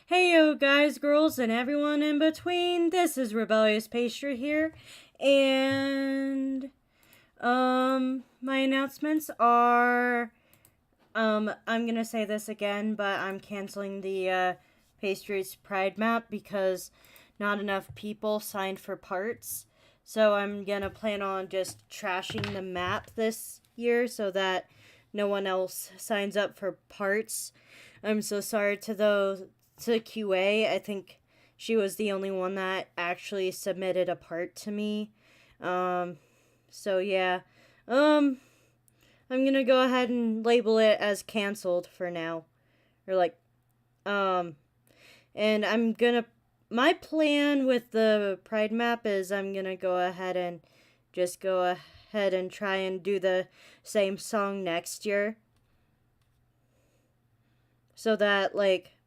Hey yo guys, girls, and everyone in between. This is Rebellious Pastry here, and my announcements are I'm gonna say this again, but I'm canceling the Pastries Pride map because not enough people signed for parts. So I'm gonna plan on just trashing the map this year so that no one else signs up for parts. I'm so sorry to those to QA. I think she was the only one that actually submitted a part to me. Um, so yeah. I'm gonna go ahead and label it as canceled for now. Or um, and I'm gonna. My plan with the Pride map is I'm gonna go ahead and just go ahead and try and do the same song next year. So that,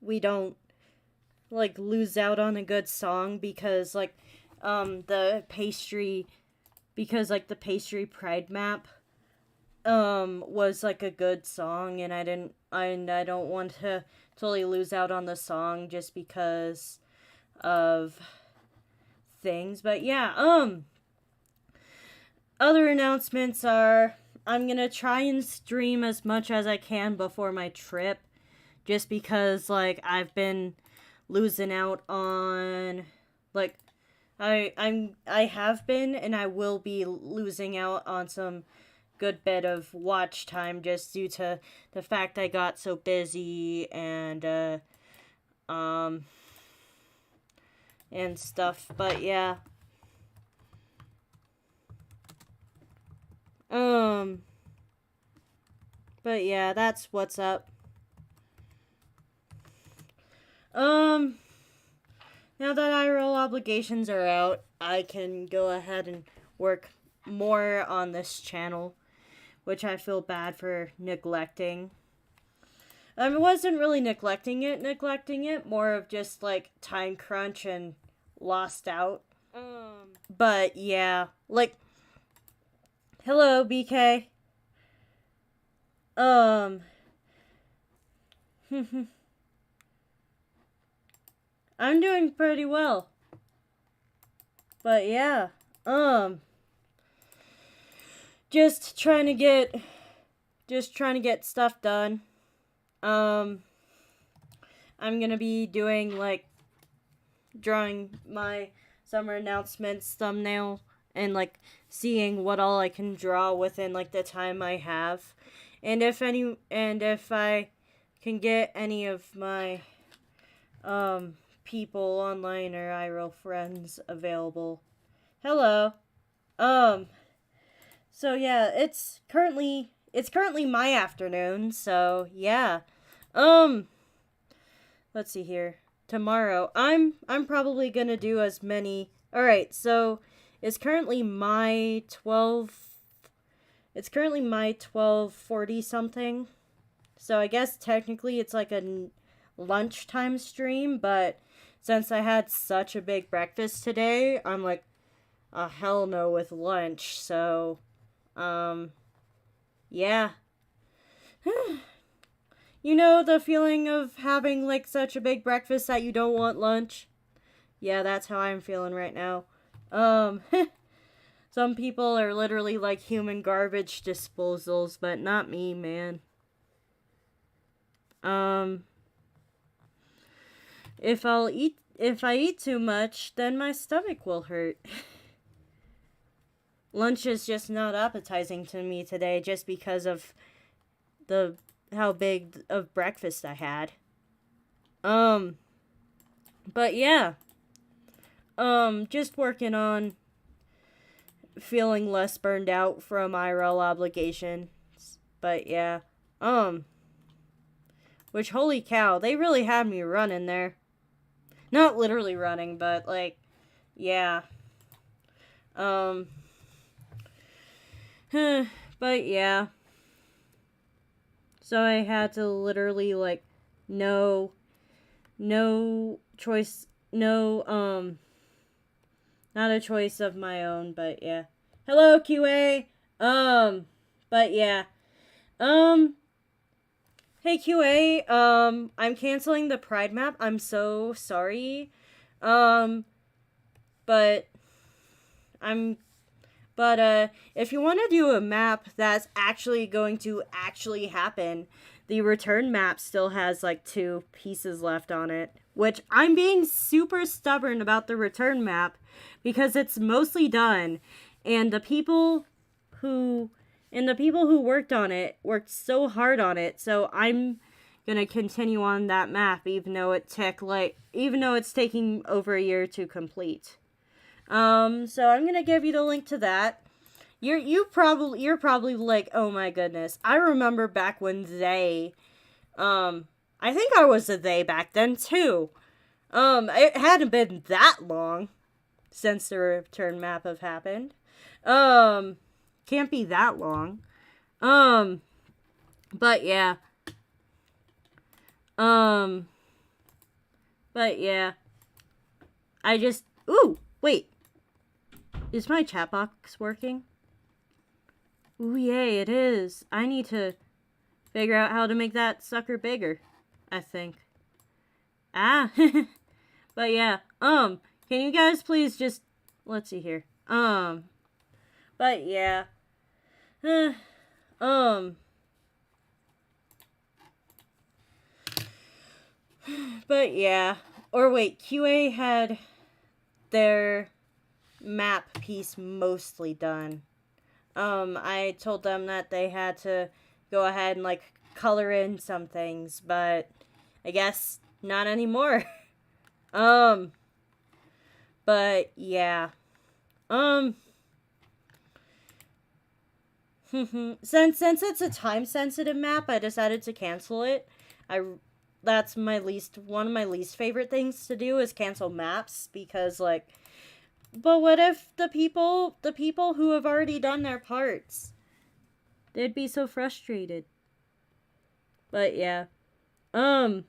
we don't, lose out on a good song because, the pastry. Because, the pastry Pride map was like a good song, and I don't want to totally lose out on the song just because of things. But yeah, other announcements are I'm gonna try and stream as much as I can before my trip, just because I've been losing out on I have been, and I will be losing out on some good bit of watch time just due to the fact I got so busy um and stuff. But yeah. Um but yeah, that's what's up. Um Now that IRL obligations are out, I can go ahead and work more on this channel, which I feel bad for neglecting. I wasn't really neglecting it, more of just time crunch and lost out. But yeah, hello, BK. Um, I'm doing pretty well. But yeah, um, just trying to get, stuff done. Um, I'm gonna be doing drawing my summer announcements thumbnail and seeing what all I can draw within the time I have. And if I can get any of my people online or IRL friends available. Hello. Um so yeah, it's currently my afternoon, so yeah. Um let's see here. Tomorrow I'm probably going to do as many. All right, so it's currently my 12:40 something. So I guess technically it's like a lunchtime stream, but since I had such a big breakfast today, I'm like, a hell no with lunch. So, yeah. You know the feeling of having such a big breakfast that you don't want lunch? Yeah, that's how I'm feeling right now. Um, some people are literally like human garbage disposals, but not me, man. Um, if I eat too much, then my stomach will hurt. Lunch is just not appetizing to me today just because of the how big of breakfast I had. Um, but yeah. Just working on feeling less burned out from IRL obligations. But yeah. Um, which holy cow, they really had me running there. Not literally running, but yeah. Um, but yeah. So I had to literally no choice, no not a choice of my own, but yeah. Hello, QA. But yeah. Um, Hey QA, I'm canceling the Pride map. I'm so sorry. Um, but I'm if you want to do a map that's actually going to actually happen, the return map still has like 2 pieces left on it, which I'm being super stubborn about the return map because it's mostly done, and who the people who worked on it worked so hard on it. So I'm gonna continue on that map even though even though it's taking over a year to complete. So I'm gonna give you the link to that. You're probably like, oh my goodness. I remember back when I think I was a they back then too. It hadn't been that long since the return map have happened. Can't be that long. Um, but yeah. Um, but yeah. Ooh, wait. Is my chat box working? Ooh, yay, it is. I need to figure out how to make that sucker bigger, I think. Ah, but yeah, can you guys please just, let's see here. But yeah. But yeah. Or wait, QA had their map piece mostly done. I told them that they had to go ahead and like color in some things, but I guess not anymore. But yeah. Um since it's a time sensitive map, I decided to cancel it. I that's one of my least favorite things to do is cancel maps because like, but what if the people who have already done their parts, they'd be so frustrated. But yeah. Not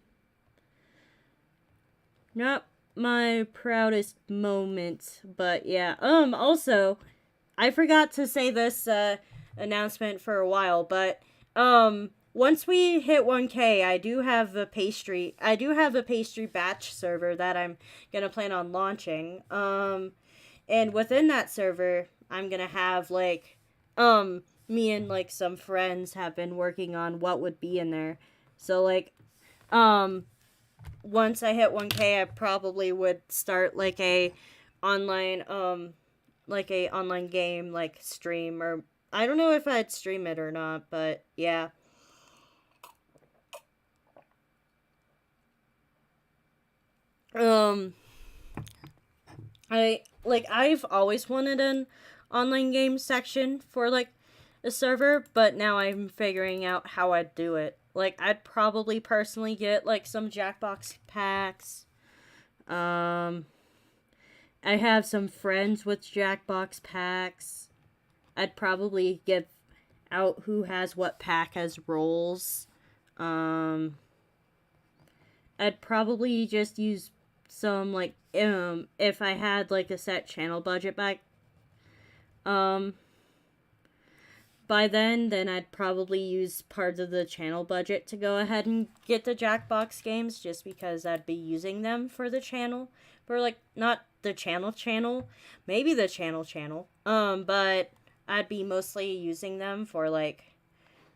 my proudest moment, but yeah. Also, I forgot to say this announcement for a while, but once we hit 1K, I do have a pastry batch server that I'm going to plan on launching. And within that server, I'm going to have like me and like some friends have been working on what would be in there. So like once I hit 1K, I probably would start like a online online game like stream, or I don't know if I'd stream it or not, but yeah. Um I've always wanted an online game section for like a server, but now I'm figuring out how I'd do it. Like I'd probably personally get like some Jackbox packs. Um I have some friends with Jackbox packs. I'd probably give out who has what pack as roles. Um, I'd probably just use some like if I had like a set channel budget um by then I'd probably use part of the channel budget to go ahead and get the Jackbox games just because I'd be using them for the channel. For like not the channel, maybe the channel. But I'd be mostly using them for like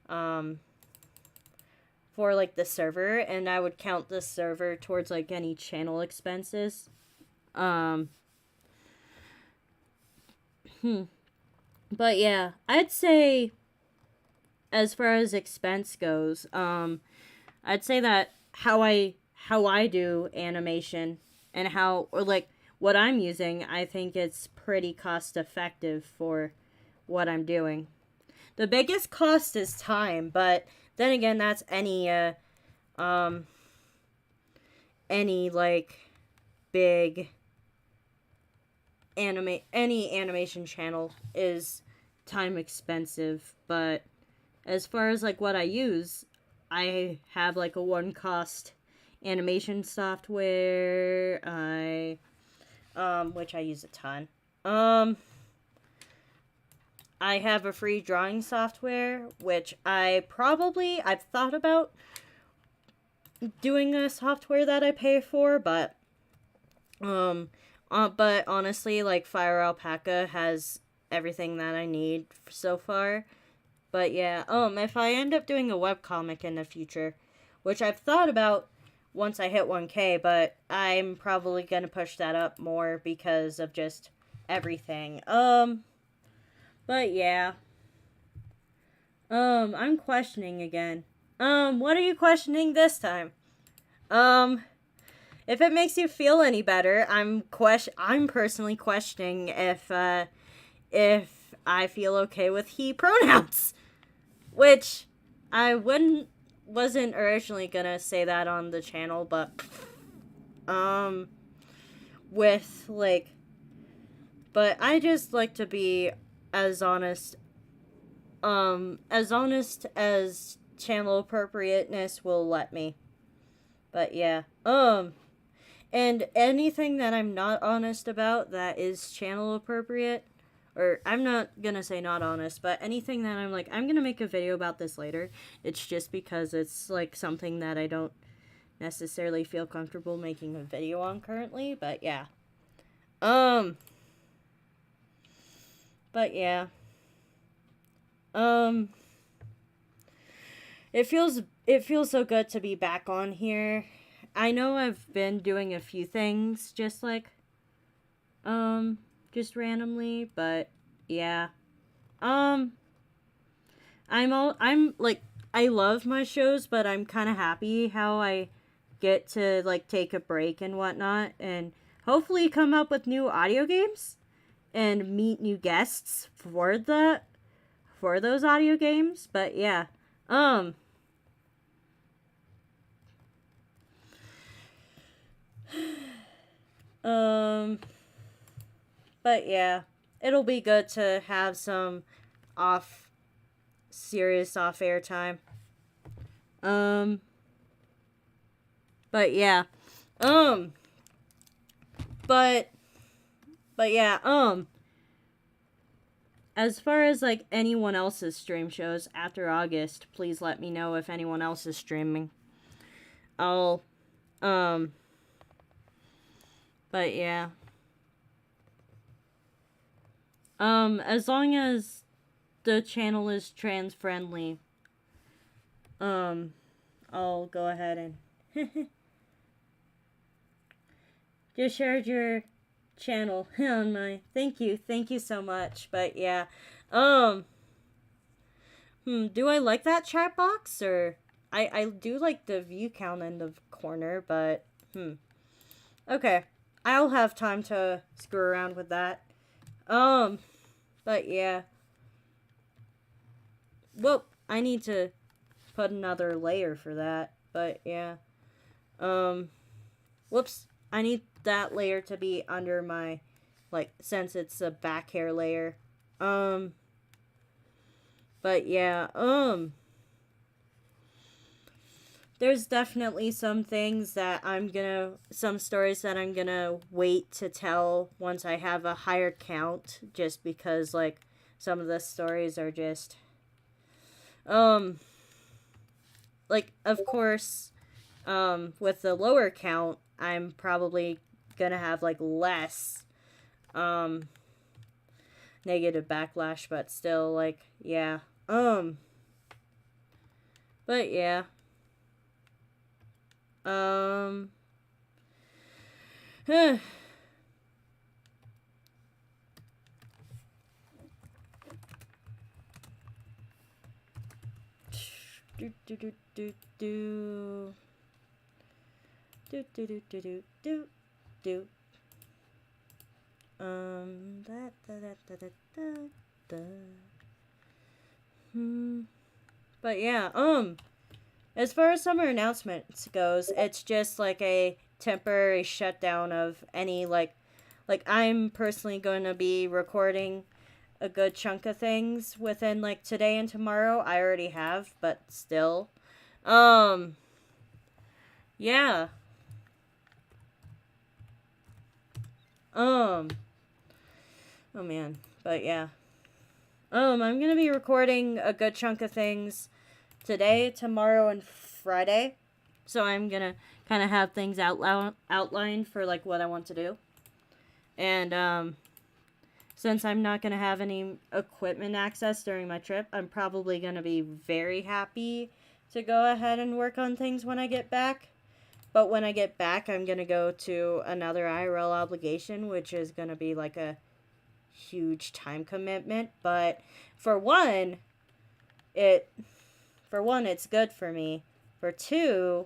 the server, and I would count the server towards like any channel expenses. Um but yeah, I'd say as far as expense goes, I'd say that how I do animation and how or like what I'm using, I think it's pretty cost effective for what I'm doing. The biggest cost is time, but then again, that's um any like big any animation channel is time expensive, but as far as like what I use, I have like a one cost animation software. Which I use a ton. I have a free drawing software which I've thought about doing a software that I pay for, but honestly, like Fire Alpaca has everything that I need so far. But yeah, if I end up doing a webcomic in the future, which I've thought about once I hit 1K, but I'm probably gonna push that up more because of just everything. But yeah. I'm questioning again. What are you questioning this time? Um, if it makes you feel any better, I'm personally questioning if I feel okay with he pronouns, which I wasn't originally gonna say that on the channel, but um with like but I just like to be as honest as channel appropriateness will let me. But yeah. And anything that I'm not honest about that is channel appropriate, or I'm not gonna say not honest, but anything that I'm like, I'm gonna make a video about this later, it's just because it's like something that I don't necessarily feel comfortable making a video on currently, but yeah. Um, but yeah. Um, it feels so good to be back on here. I know I've been doing a few things just randomly, but yeah. Um I'm like I love my shows, but I'm kind of happy how I get to like take a break and whatnot and hopefully come up with new audio games and meet new guests for those audio games, but yeah. Um um but yeah, it'll be good to have some off serious off air time. Um, but yeah, um, but but yeah, as far as like anyone else's stream shows after August, please let me know if anyone else is streaming. I'll, um, but yeah, as long as the channel is trans friendly, um, I'll go ahead and just shared your channel on my thank you so much. But yeah. um do I like that chat box, or I do like the view count in the corner, but okay, I'll have time to screw around with that. um but yeah, well, I need to put another layer for that, but yeah. um Whoops, I need that layer to be under my, like, since it's a back hair layer. Um, but yeah, there's definitely some stories that I'm gonna wait to tell once I have a higher count, just because, like, some of the stories are just, um, like, of course, with the lower count, I'm probably gonna have, like, less, um, negative backlash, but still, like, yeah. But yeah. Um, huh. do do do do do do do do do do do do. Da da da da da da da. But yeah, as far as summer announcements goes, it's just like a temporary shutdown of any, like I'm personally going to be recording a good chunk of things within, like, today and tomorrow. I already have, but still. Um yeah. Um oh man, but yeah. I'm going to be recording a good chunk of things today, tomorrow, and Friday. So I'm gonna kind of have things outlined for like what I want to do. And since I'm not gonna have any equipment access during my trip, I'm probably gonna be very happy to go ahead and work on things when I get back. But when I get back, I'm gonna go to another IRL obligation, which is gonna be like a huge time commitment. But for one, it it's good for me. For two,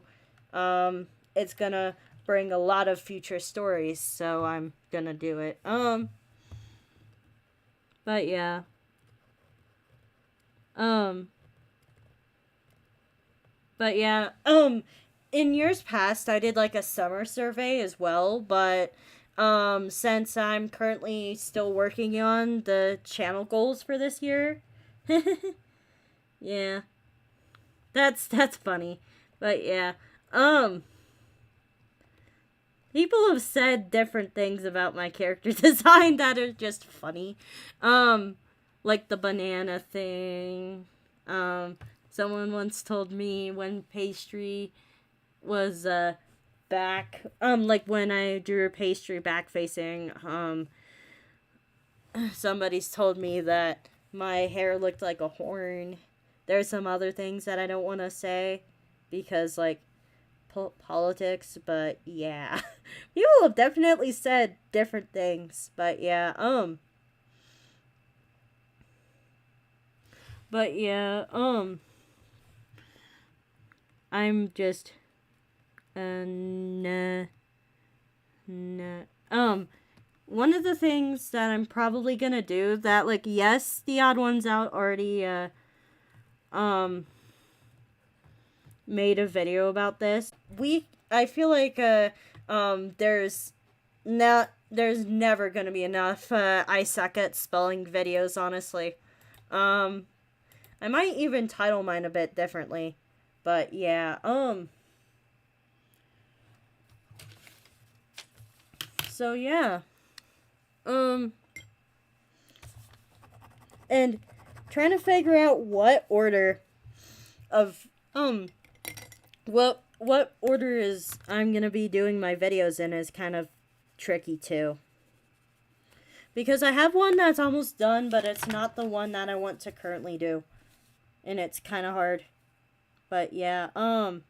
it's gonna bring a lot of future stories, so I'm gonna do it. But yeah. Um, but yeah. In years past, I did like a summer survey as well, but since I'm currently still working on the channel goals for this year, yeah, that's funny. But yeah, um, people have said different things about my character design that are just funny. Um, like the banana thing. Someone once told me when pastry was back, like when I drew a pastry back facing, somebody's told me that my hair looked like a horn. There's some other things that I don't want to say because like politics, but yeah. People have definitely said different things, but yeah, but yeah, I'm just nah, nah. One of the things that I'm probably gonna do that, like, yes, the odd ones out already um made a video about this. I feel like there's never gonna be enough I suck at spelling videos, honestly. Um I might even title mine a bit differently. But yeah, so yeah. Um and trying to figure out what order of what order is I'm gonna be doing my videos in is kind of tricky too. Because I have one that's almost done, but it's not the one that I want to currently do. And it's kind of hard. But yeah, I'll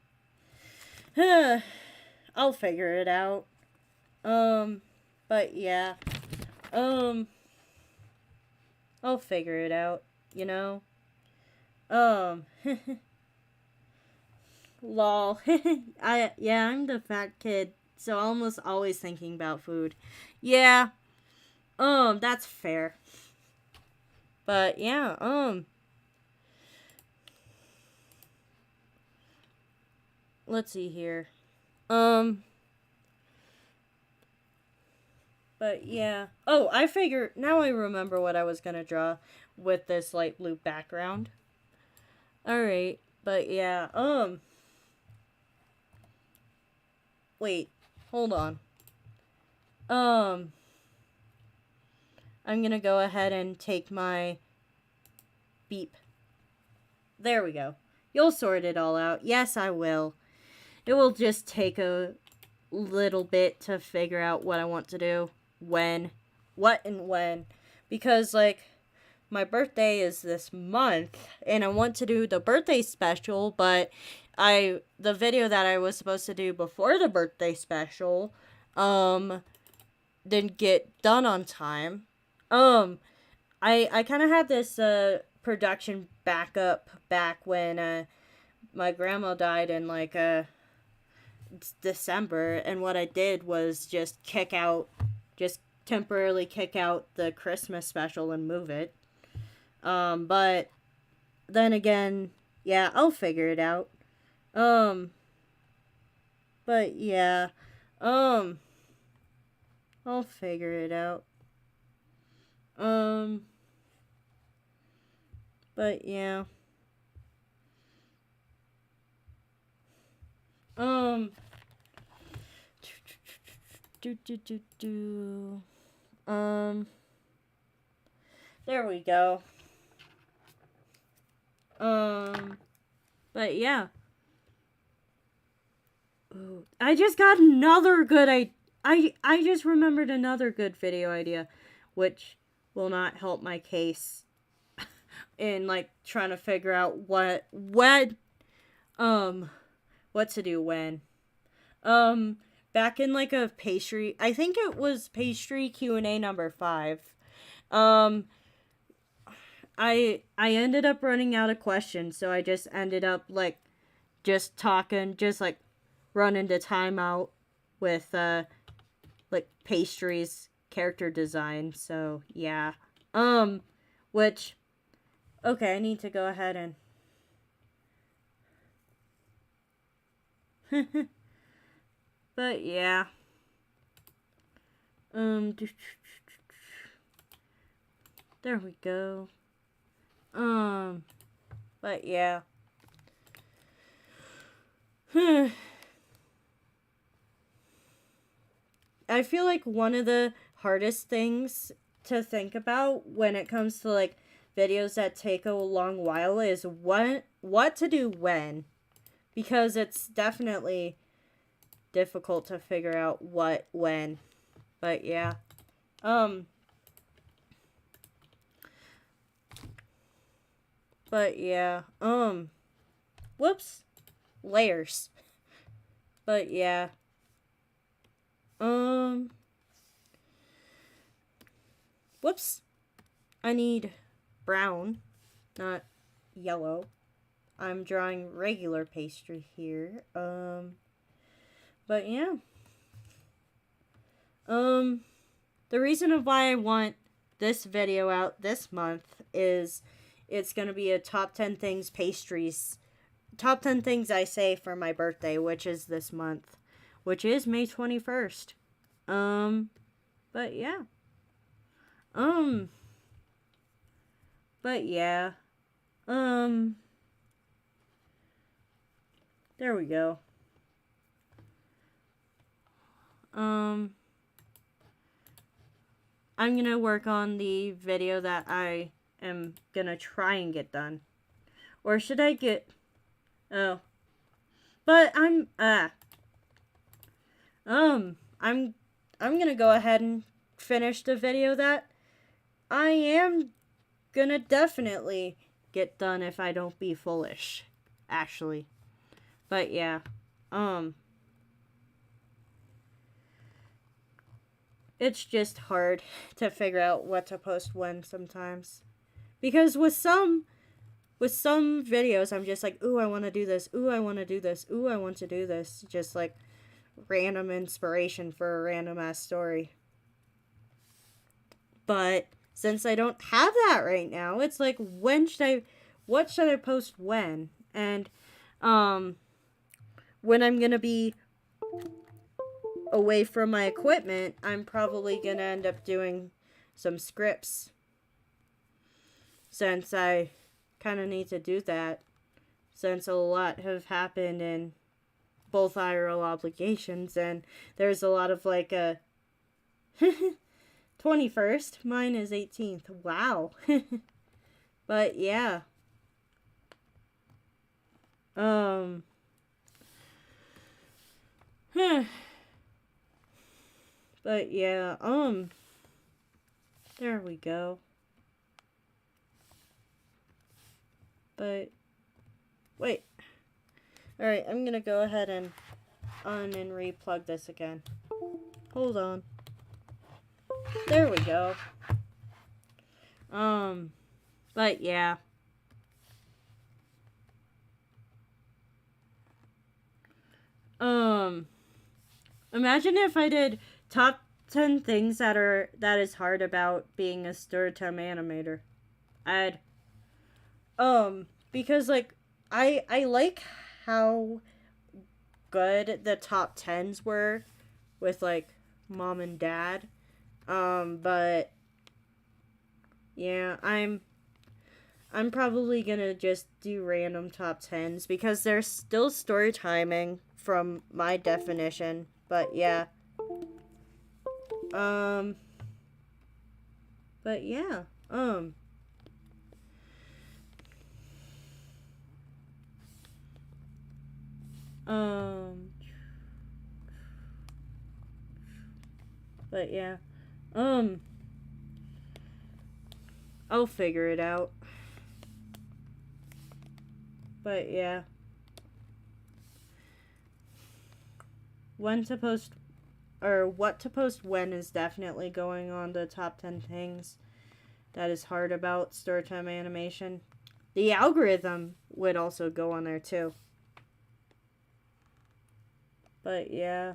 figure it out. But yeah, um, I'll figure it out, you know? Um, lol. I'm the fat kid, so almost always thinking about food. Yeah, that's fair. But yeah, let's see here. Um, but yeah. Oh, now I remember what I was gonna draw with this light blue background. Alright, but yeah, wait, hold on. I'm gonna go ahead and take my beep. There we go. You'll sort it all out. Yes, I will. It will just take a little bit to figure out what I want to do, what and when. Because, like, my birthday is this month, and I want to do the birthday special, but the video that I was supposed to do before the birthday special, didn't get done on time. I kind of had this, production backup back when, my grandma died in, like, December, and what I did was just temporarily kick out the Christmas special and move it. But then again, yeah, I'll figure it out. Um, but yeah, um, I'll figure it out. Um, but yeah. Um, do do do do. There we go. But yeah. Ooh, I just got another good I just remembered another good video idea, which will not help my case in like trying to figure out what to do when. Back in like a pastry, I think it was pastry Q&A number 5. Um I ended up running out of questions, so I just ended up like just talking, just like running to timeout with like pastries character design. So yeah. Which okay, I need to go ahead and but yeah. Um there we go. But yeah. I feel like one of the hardest things to think about when it comes to like videos that take a long while is what to do when, because it's definitely difficult to figure out what when. But yeah. Um but yeah. Whoops. Layers. But yeah. Um Whoops. I need brown, not yellow. I'm drawing regular pastry here. But yeah. The reason of why I want this video out this month is it's going to be a top 10 things pastries. Top 10 things I say for my birthday, which is this month, which is May 21st. But yeah. Um, but yeah. Um, there we go. I'm gonna work on the video that I am gonna try and get done. Or should I get... Oh. But I'm gonna go ahead and finish the video that I am gonna definitely get done if I don't be foolish. Actually. But yeah. It's just hard to figure out what to post when sometimes. Because with some videos I'm just like, ooh, I want to do this. Ooh, I want to do this. Ooh, I want to do this. Just like random inspiration for a random ass story. But since I don't have that right now, it's like what should I post when? And when I'm going to be away from my equipment, I'm probably going to end up doing some scripts. Since I kind of need to do that. Since a lot have happened in both IRL obligations, and there's a lot of like 21st. Mine is 18th. Wow. But yeah. But yeah, there we go. But wait. Alright, I'm gonna go ahead and replug this again. Hold on. There we go. But yeah. Imagine if I did top 10 things that is hard about being a storytime animator. I'd because like I like how good the top 10s were with like mom and dad. But yeah, I'm probably gonna just do random top 10s because they're still story timing from my definition. But yeah. But yeah. But yeah. I'll figure it out. But yeah. When to post or what to post when is definitely going on the top 10 things that is hard about storytime animation. The algorithm would also go on there too. But yeah.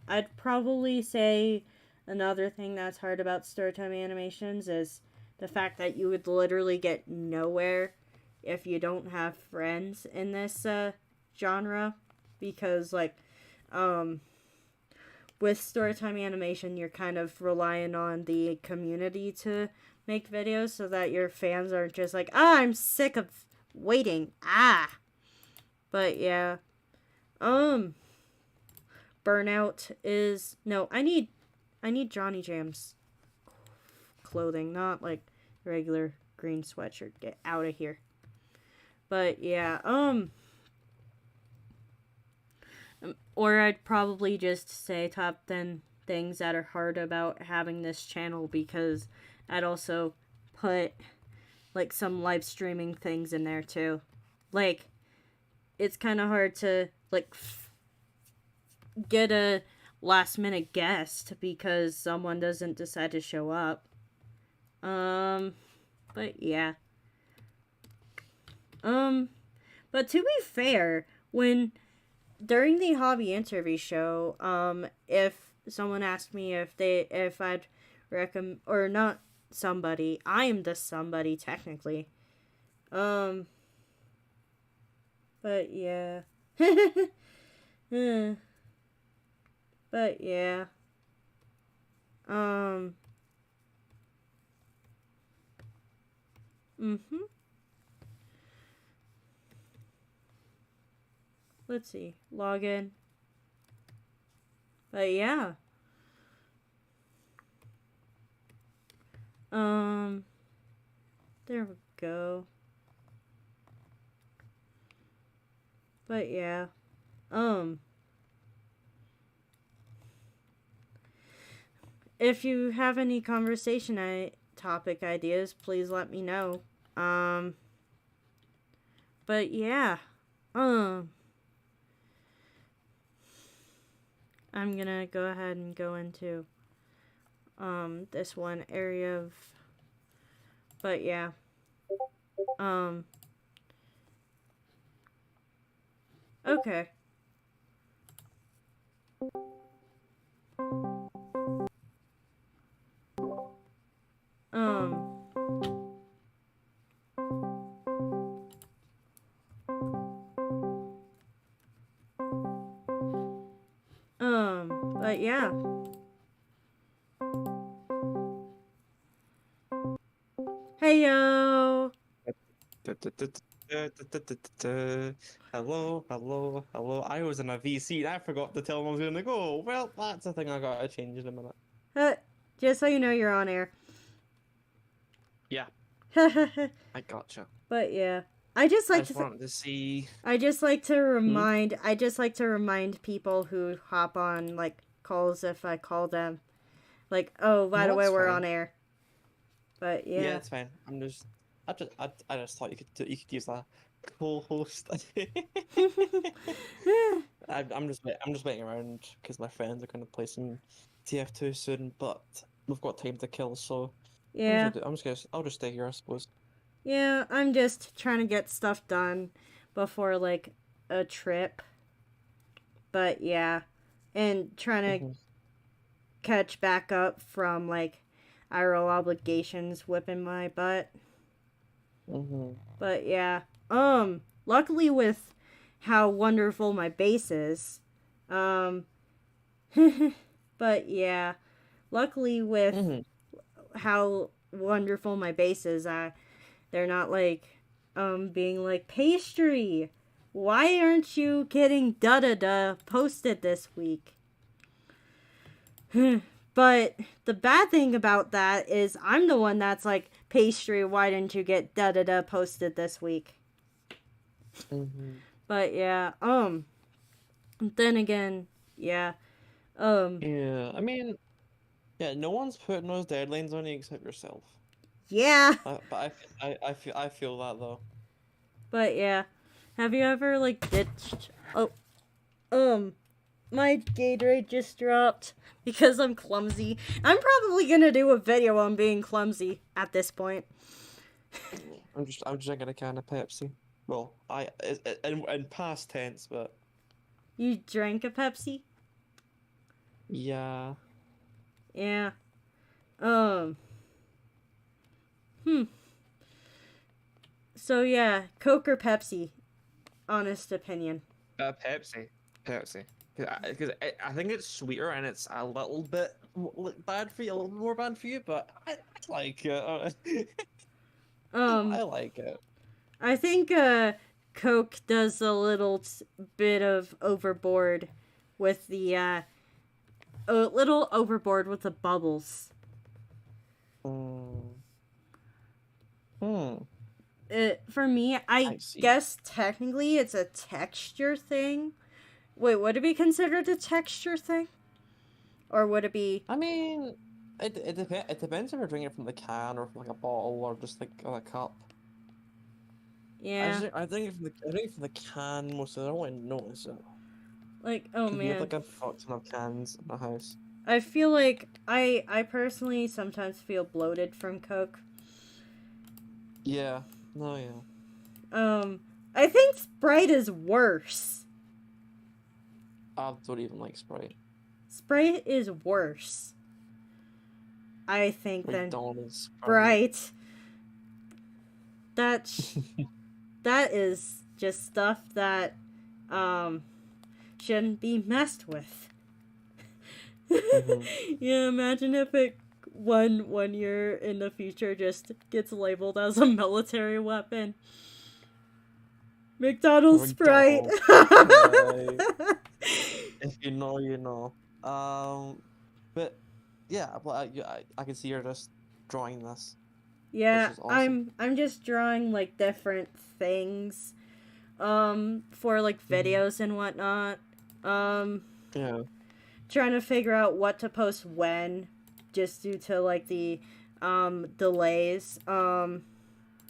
I'd probably say another thing that's hard about storytime animations is the fact that you would literally get nowhere if you don't have friends in this genre, because like with storytime animation you're kind of relying on the community to make videos so that your fans aren't just like, I'm sick of waiting. But yeah. Burnout is no, I need Johnny Jam's clothing, not like regular green sweatshirt. Get out of here. But yeah, or I'd probably just say top 10 things that are hard about having this channel, because I'd also put like some live streaming things in there too. Like, it's kind of hard to like get a last minute guest because someone doesn't decide to show up. But yeah. But to be fair, when during the hobby interview show, if someone asked me if I'd recommend, or not somebody, I am the somebody technically. But yeah. But yeah. Let's see. Login. But yeah. There we go. But yeah. If you have any conversation topic ideas, please let me know. But yeah. I'm gonna go ahead and go into this one area of, but yeah. Okay. But yeah. Hey yo. Hello, hello, hello. I was in a VC and I forgot to tell him I was gonna go. Well, that's a thing I gotta change in a minute. Just so you know, you're on air. Yeah. I gotcha. But yeah. I just wanted to see. I just like to remind people who hop on like calls if I call them, like, oh, by the way, we're on air. But yeah. Yeah, it's fine. I just thought you could use that co-host. I'm just waiting around because my friends are gonna play some TF2 soon, but we've got time to kill, so yeah. I'll just stay here, I suppose. Yeah, I'm just trying to get stuff done before like a trip. But yeah, and trying to catch back up from like IRL obligations whipping my butt. But yeah, luckily with how wonderful my base is, but yeah, luckily with how wonderful my base is, they're not like being like, Pastry, why aren't you getting da posted this week? But the bad thing about that is I'm the one that's like, Pastry, why didn't you get da posted this week? But yeah, then again, yeah, um, Yeah, I mean, yeah, no one's putting those deadlines on you except yourself. yeah, I feel that though. but yeah. Have you ever like ditched? Oh, um, my Gatorade just dropped because I'm clumsy. I'm probably gonna do a video on being clumsy at this point. I'm just drinking a can of Pepsi. Well, in past tense, but You drank a Pepsi? yeah. Yeah. Um. Hmm. So yeah, Coke or Pepsi? Honest opinion. Pepsi. Pepsi. Because I think it's sweeter and it's a little bit bad for you, a little bit more bad for you, but I like it. Um. I like it. I think Coke does a little bit of overboard with the a little overboard with the bubbles. Mm. Hmm. For me, I I see. guess technically it's a texture thing. Wait, would it be considered a texture thing, or would it be? I mean, it depends if you're drinking it from the can or from like a bottle or just like a cup. Yeah, I drink it from I drink it from the can most of the time. I don't really notice it like oh because we have man, like a fuck ton of cans in the house. I feel like I personally sometimes feel bloated from Coke. Yeah. No, yeah. Um, I think Sprite is worse. I don't even like Sprite. Sprite is worse, I think, than McDonald's Sprite. Sprite. That that is just stuff that um shouldn't be messed with. Mm-hmm. Yeah, imagine if it one year in the future just gets labeled as a military weapon. McDonald's Sprite. McDonald's Sprite. If you know, you know. But yeah, but I can see you're just drawing this, which Yeah, is awesome. I'm just drawing like different things for like Hmm. videos and whatnot. Um Yeah. Trying to figure out what to post when just due to like the delays.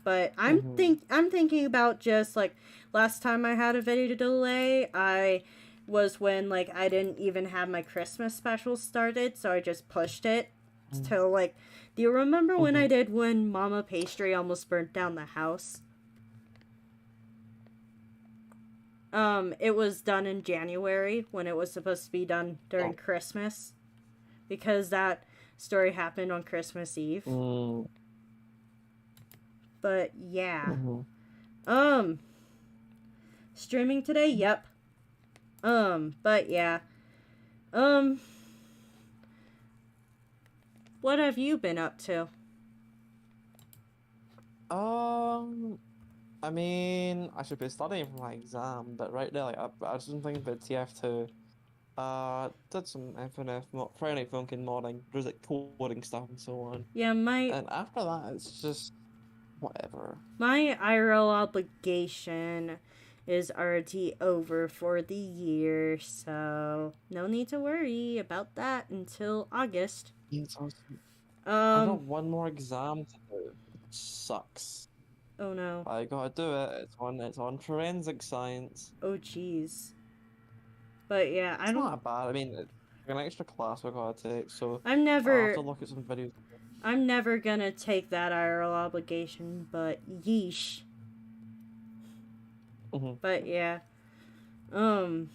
But Hmm. I'm thinking about just like last time I had a video delay, I was when like I didn't even have my Christmas special started, so I just pushed it till like do you remember when I Hmm. did when Mama Pastry almost burnt down the house? It was done in January when it was supposed to be done during Oh. Christmas because that story happened on Christmas Eve. Mm. But yeah. Hmm. Um, Streaming today? Yep. But yeah. Um, what have you been up to? Um, I mean, I should be studying for my exam, but right now, like, I was just thinking about TF2. Did some FNF, Friday Night Funkin' modding, there's like coding stuff and so on. Yeah, And after that, it's just whatever. my IRL obligation is already over for the year, so no need to worry about that until August. It's awesome. I got Um, one more exam to do, which sucks. oh no. I gotta do it. It's on forensic science. Oh jeez. But yeah, I It's don't. not bad. I mean, it's an extra class we gotta take, so I'm I'll have never. to look at some videos. I'm never gonna take that IRL obligation, but yeesh. Hmm. But yeah. Um.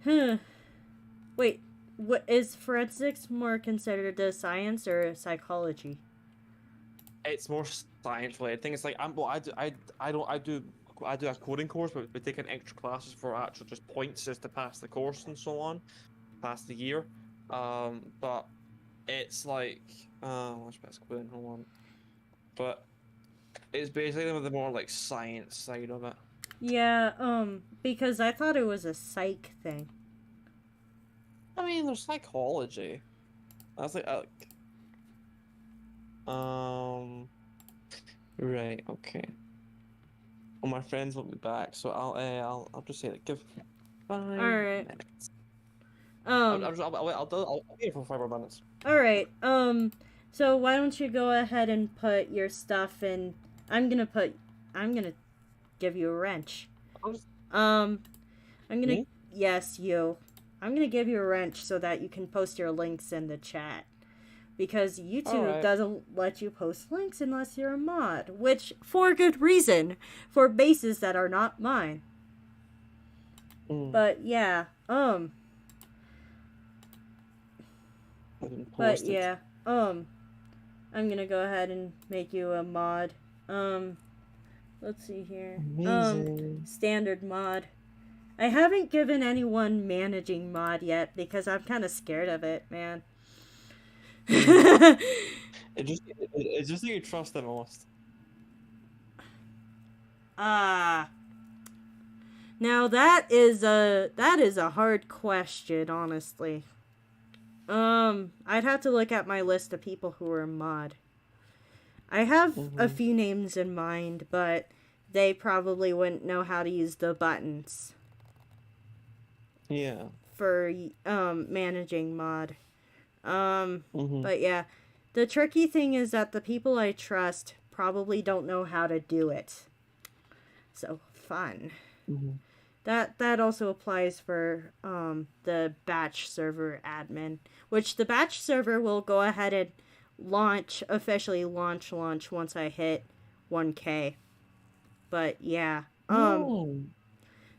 Huh. Wait. What is forensics more considered a science or a psychology? It's more science related. Thing it's like well, I don't I do a coding course, but we're taking extra classes for actual just points just to pass the course and so on, pass the year. But it's like what's best coding? Hold on. But it's basically the more like science side of it. Yeah. Because I thought it was a psych thing. I mean, there's psychology. That's like um right, okay. Well, my friends want me back, so I'll just say like give All 5 right. minutes. Um. I'll be here for 5 more minutes. All right. So why don't you go ahead and put your stuff in? I'm gonna put. I'm gonna give you a wrench. I'll just Um. I'm gonna. me. Yes, you. I'm gonna give you a wrench so that you can post your links in the chat. Because All YouTube right. doesn't let you post links unless you're a mod, which for good reason, for bases that are not mine. Mm, But yeah, I didn't but post it. yeah, I'm gonna go ahead and make you a mod. Um, let's see here. Amazing. Standard mod. I haven't given anyone managing mod yet because I'm kind of scared of it, man. Mm. It's just that you trust the most. Ah, now that is a hard question, honestly. I'd have to look at my list of people who are mod. I have a Mm-hmm. few names in mind, but they probably wouldn't know how to use the buttons Yeah. for managing mod. Mm-hmm. But yeah, the tricky thing is that the people I trust probably don't know how to do it. So fun. Mm-hmm. That also applies for the batch server admin, which the batch server will go ahead and officially launch once I hit 1K. But yeah, Mm.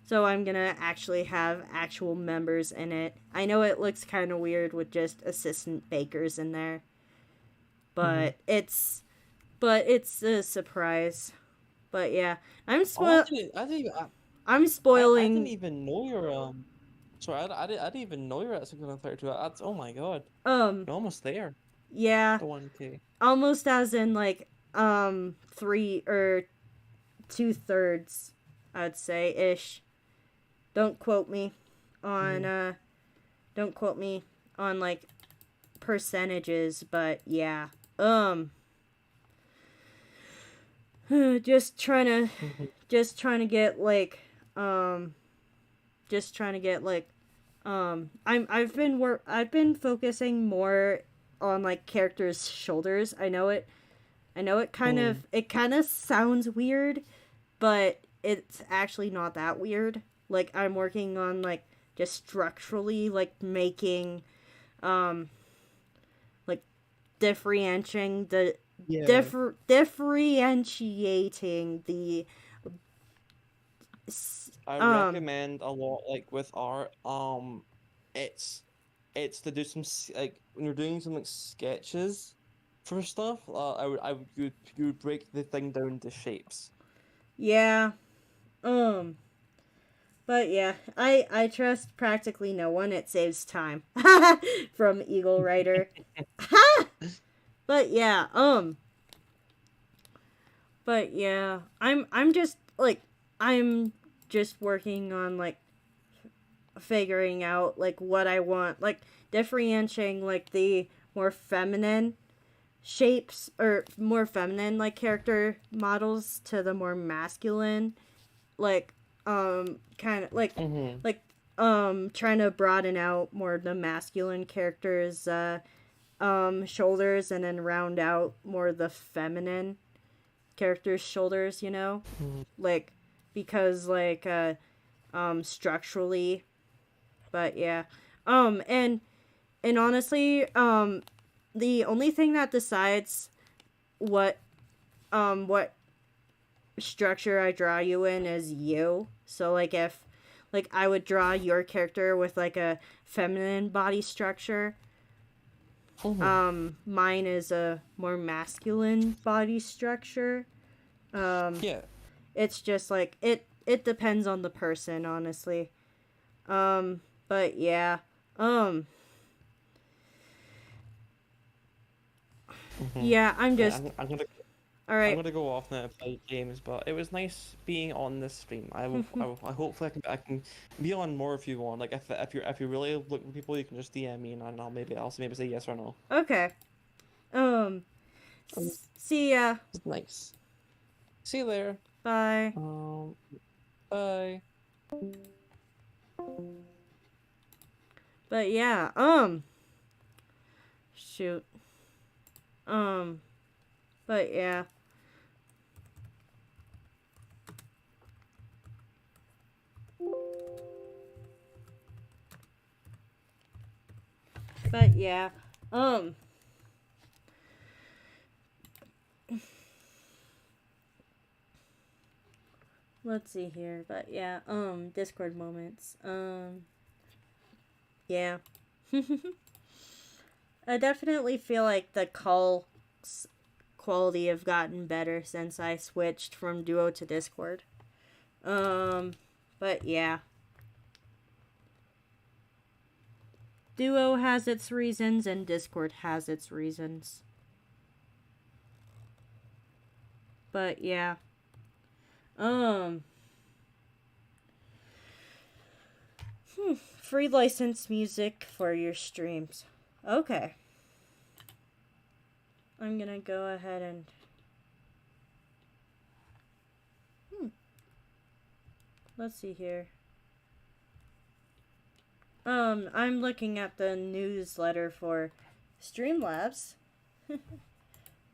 so I'm gonna actually have actual members in it. I know it looks kind of weird with just assistant bakers in there, Mm-hmm. but it's a surprise. But yeah, I'm Oh, spoil I didn't even, I'm I didn't spoiling even know you're sorry, I didn't even know you're at 632. That's oh my god. um You're almost there. yeah, The 1K. almost as in like three or 2/3, I'd say ish. Don't quote me on Mm-hmm. don't quote me on like percentages, but yeah. Um just trying to Mm-hmm. just trying to get like just trying to get like I've been focusing more on like characters' shoulders. I know Mm. it kind of sounds weird, but it's actually not that weird. Like I'm working on like just structurally like making um like differentiating the Yeah. differentiating the I um recommend a lot like with art. It's to do some like when you're doing some like sketches for stuff. I would you would break the thing down to shapes. yeah. um but yeah, I trust practically no one. It saves time. From Eagle Rider. But yeah, but yeah, I'm just like I'm just working on like figuring out like what I want, like differentiating like the more feminine shapes or more feminine like character models to the more masculine like kind of Mm-hmm. like trying to broaden out more the masculine characters shoulders and then round out more the feminine characters shoulders, you know? Mm-hmm. Like because like structurally, but yeah. And honestly, the only thing that decides what what structure I draw you in is you. So like if like I would draw your character with like a feminine body structure. Mm-hmm. Mine is a more masculine body structure. Um Yeah. it's just like it depends on the person, honestly. But yeah. Um Mm-hmm. yeah, I'm Yeah, just all I'm right. gonna go off now and play games, but it was nice being on this stream. I hopefully I can be on more if you want. Like if you really look for people, you can just DM me and I'll maybe say yes or no. Okay. Um Um, see ya. It's nice. See you later. Bye. Bye. But yeah, shoot. Um, but yeah. But yeah. Um, let's see here. But yeah, Discord moments. Yeah. I definitely feel like the calls quality have gotten better since I switched from Duo to Discord. Um, but yeah. Duo has its reasons and Discord has its reasons. But yeah. Um, free license music for your streams. Okay. I'm gonna go ahead and. Let's see here. I'm looking at the newsletter for Streamlabs.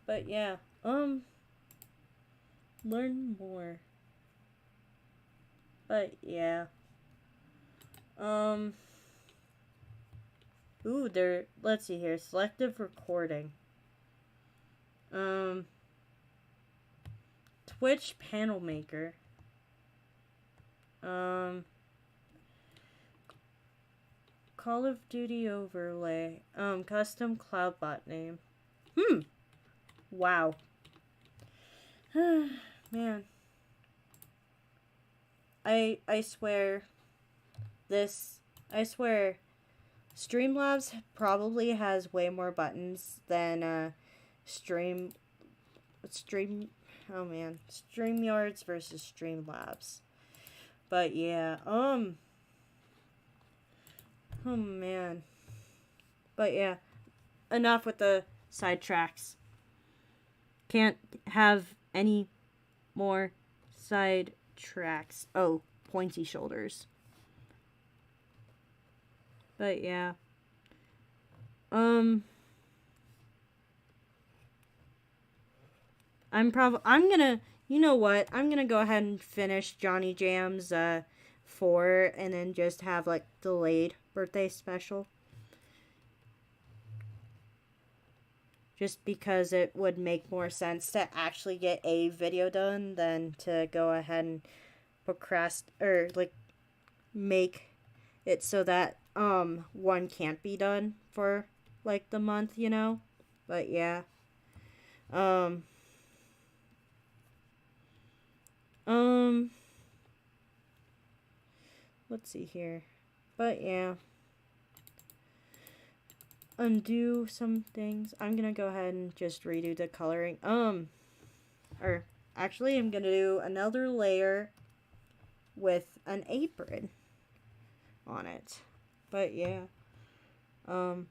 But yeah, learn more. But yeah. Um, let's see here. Selective recording. Um, Twitch panel maker. Um, Call of Duty overlay. Custom cloudbot name. Wow. Man. I swear I swear Streamlabs probably has way more buttons than stream oh man, StreamYards versus Streamlabs. But yeah, oh man. But yeah, enough with the sidetracks. Can't have any more sidetracks. Oh, pointy shoulders. But yeah. I'm gonna, you know what? I'm gonna go ahead and finish Johnny Jam's 4 and then just have like delayed birthday special. Just because it would make more sense to actually get a video done than to go ahead and or like make it so that one can't be done for like the month, you know? But yeah. Um um let's see here. But yeah. Undo some things. I'm gonna go ahead and just redo the coloring. Or actually I'm gonna do another layer with an apron on it. But yeah. Um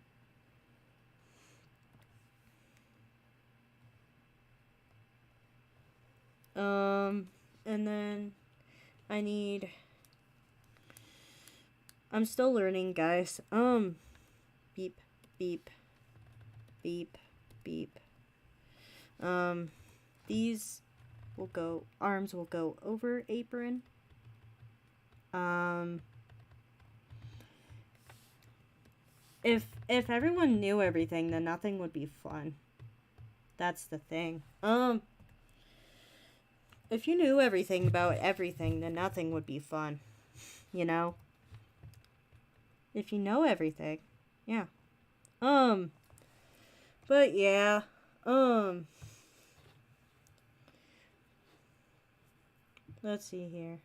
and then I need I'm still learning, guys. Beep, beep, beep, beep. These arms will go over apron. If everyone knew everything, then nothing would be fun. That's the thing. If you knew everything about everything, then nothing would be fun. You know? If you know everything. Yeah. But yeah. Let's see here.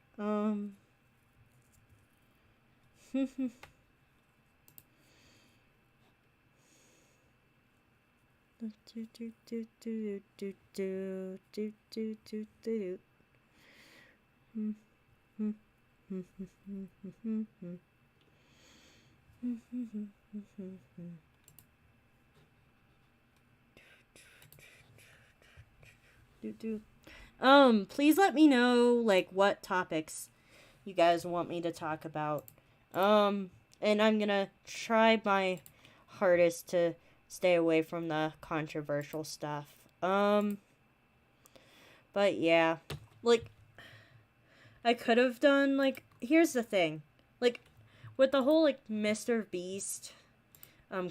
Please let me know, like, what topics you guys want me to talk about. And I'm gonna try my hardest to stay away from the controversial stuff. But yeah. Like, I could have done, like, here's the thing. Like, with the whole, like, Mr. Beast,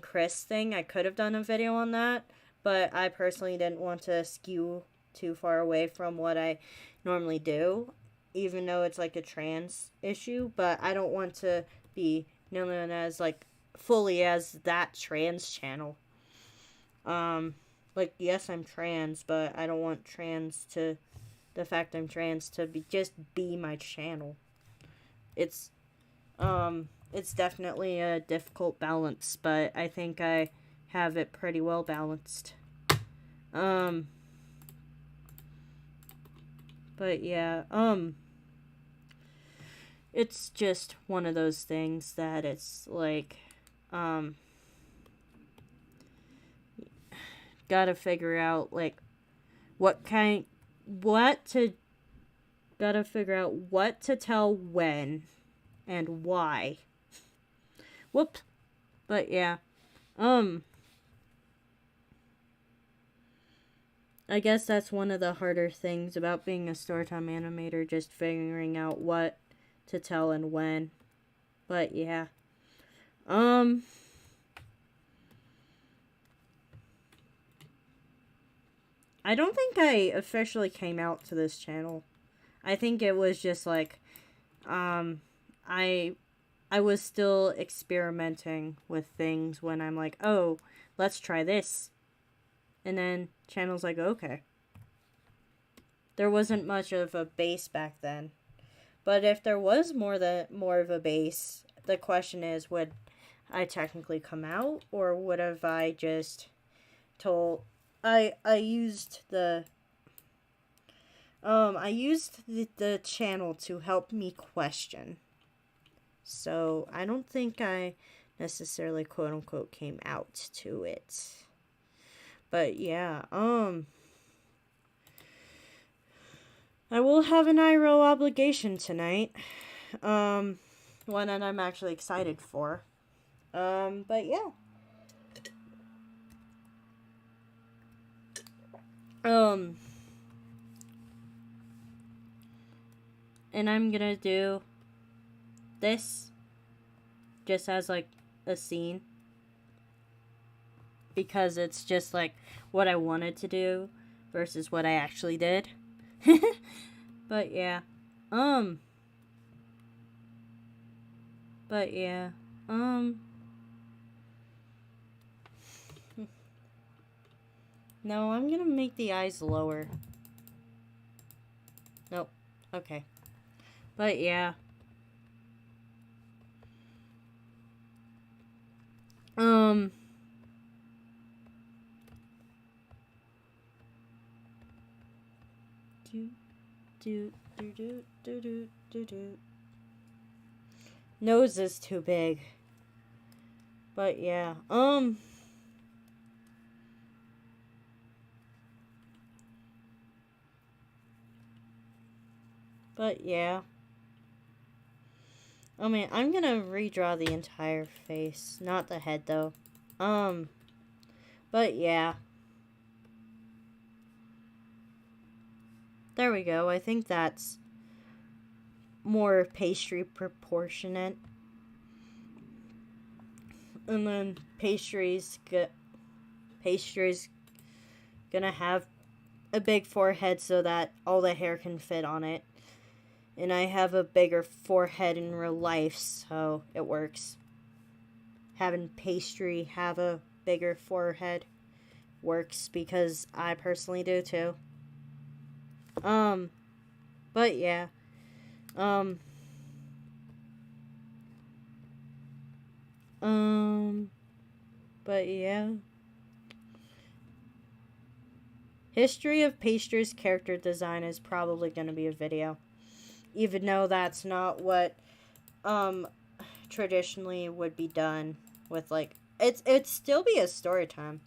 Chris thing, I could have done a video on that, but I personally didn't want to skew too far away from what I normally do, even though it's, like, a trans issue, but I don't want to be known as, like, fully as that trans channel. Like, yes, I'm trans, but I don't want the fact I'm trans to just be my channel. It's it's definitely a difficult balance, but I think I have it pretty well balanced. But yeah, it's just one of those things that it's like, gotta figure out, like, gotta figure out what to tell when and why. Whoop. But yeah, I guess that's one of the harder things about being a storytime animator, just figuring out what to tell and when. But yeah. I don't think I officially came out to this channel. I think it was just like, I was still experimenting with things when I'm like, oh, let's try this. And then channel's like, okay. There wasn't much of a base back then. But if there was more of a base, the question is, would I technically come out, or would have I just told I used the channel to help me question. So I don't think I necessarily quote unquote came out to it. But yeah, I will have an IRL obligation tonight. One that I'm actually excited for. But yeah. And I'm gonna do this just as like a scene, because it's just like what I wanted to do versus what I actually did. But yeah. But yeah. No, I'm gonna make the eyes lower. Nope. Okay. But yeah. Do. Nose is too big. But yeah. But yeah. Oh man, I'm gonna redraw the entire face. Not the head though. But yeah. There we go. I think that's more pastry proportionate. And then pastry's gonna have a big forehead so that all the hair can fit on it. And I have a bigger forehead in real life, so it works. Having pastry have a bigger forehead works because I personally do too. But yeah. But yeah. History of Pastry's character design is probably going to be a video. Even though that's not what, traditionally would be done with, like, it'd still be a story time.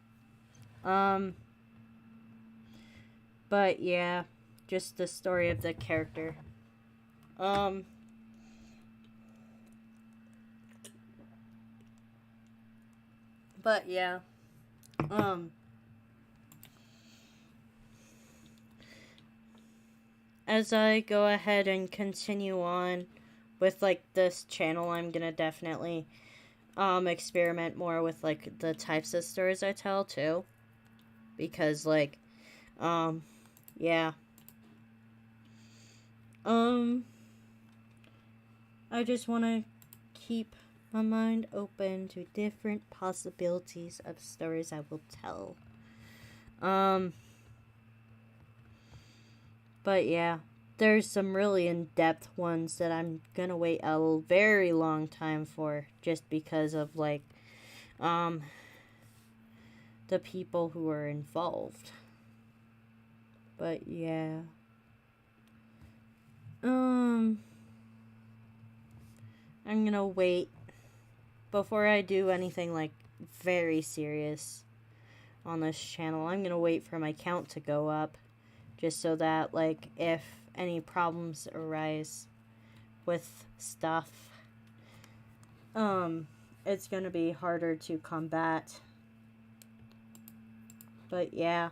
But yeah. just the story of the character. But yeah. As I go ahead and continue on with like this channel, I'm gonna definitely experiment more with like the types of stories I tell too. Because like yeah. I just wanna keep my mind open to different possibilities of stories I will tell. But yeah, there's some really in-depth ones that I'm gonna wait a very long time for, just because of like the people who are involved. But yeah. I'm gonna wait before I do anything like very serious on this channel. I'm gonna wait for my count to go up, just so that like if any problems arise with stuff, it's gonna be harder to combat. But yeah.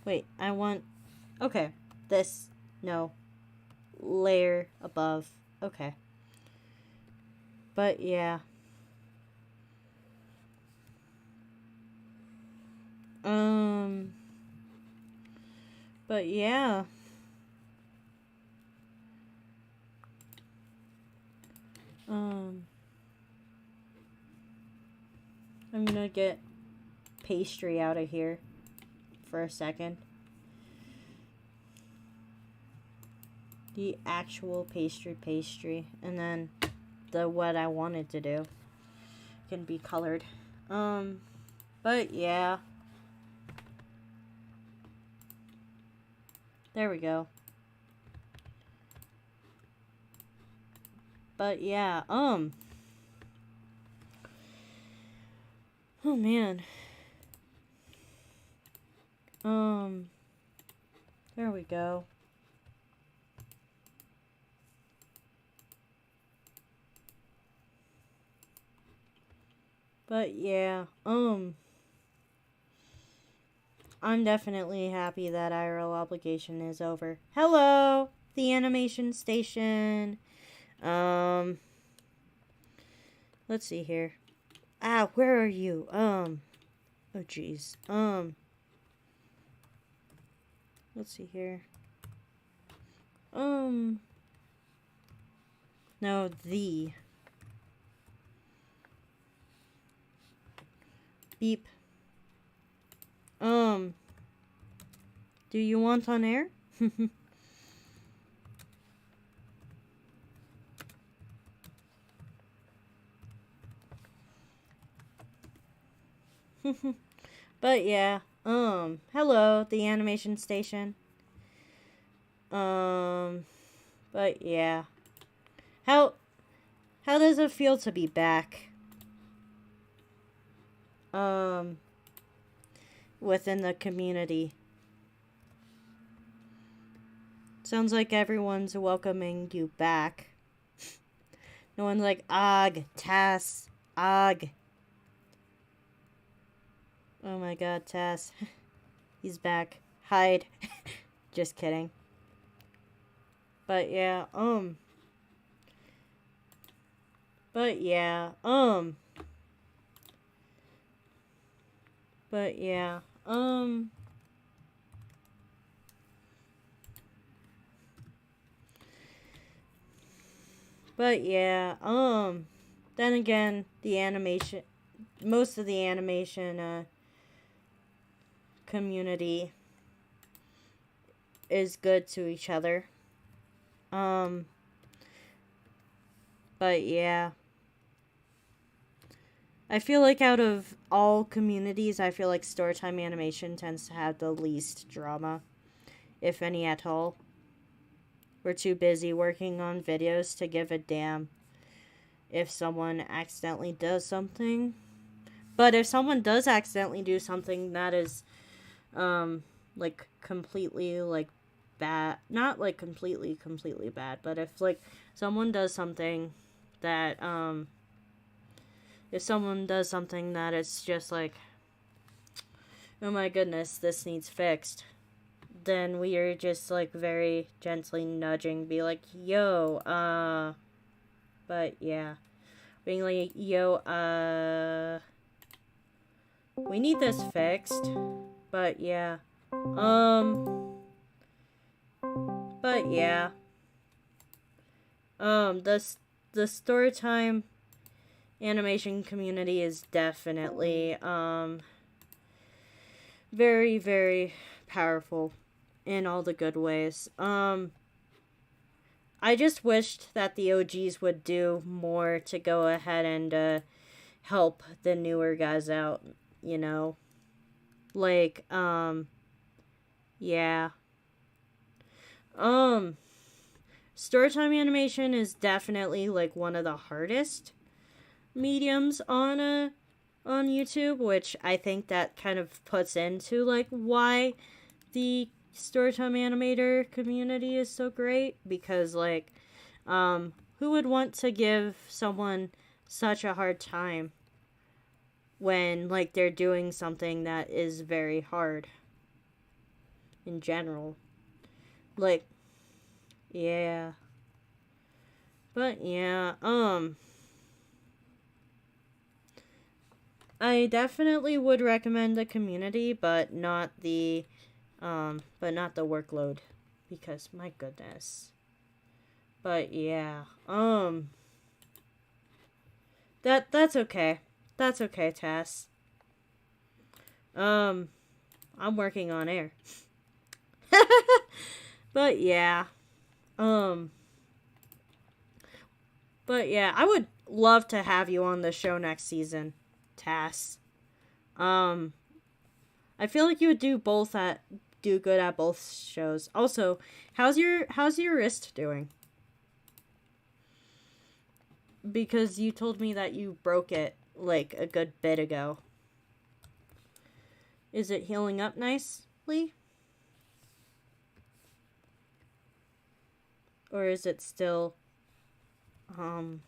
Wait, I want, okay, this, no, layer above, okay. But yeah. But yeah. I'm gonna get pastry out of here for a second. The actual pastry, and then the what I wanted to do can be colored. But yeah. There we go. But yeah, oh man. There we go. But yeah, I'm definitely happy that IRL obligation is over. Hello, the animation station. Let's see here. Ah, where are you? Oh jeez. Let's see here. No, the. Beep. Do you want on air? But yeah, hello, the animation station. But yeah. How does it feel to be back? Within the community. Sounds like everyone's welcoming you back. No one's like, "Ugh, Tass, ugh." Oh my god, Tass. He's back. Hide. Just kidding. But yeah, But yeah, But yeah, But yeah, Then again, the animation, most of the animation, community is good to each other. But yeah. I feel like out of all communities, I feel like Storytime Animation tends to have the least drama, if any at all. We're too busy working on videos to give a damn if someone accidentally does something. But if someone does accidentally do something that is like completely like bad, not like completely bad, but if like someone does something that if someone does something that it's just like, oh my goodness, this needs fixed, then we are just like very gently nudging, be like, yo, but yeah, being like, yo, we need this fixed, but yeah, um, but yeah, the story time animation community is definitely very, very powerful in all the good ways. I just wished that the OGs would do more to go ahead and help the newer guys out, you know. Like yeah. Um Storytime animation is definitely like one of the hardest mediums on YouTube, which I think that kind of puts into like why the Storytime animator community is so great, because like who would want to give someone such a hard time when like they're doing something that is very hard in general? Like yeah. But yeah, I definitely would recommend the community, but not the workload, because my goodness. But yeah, that's okay. That's okay, Tess. Um, I'm working on air. But yeah, um, but yeah, I would love to have you on the show next season, Tass. Um, I feel like you would do good at both shows. Also, how's your wrist doing? Because you told me that you broke it like a good bit ago. Is it healing up nicely? Or is it still um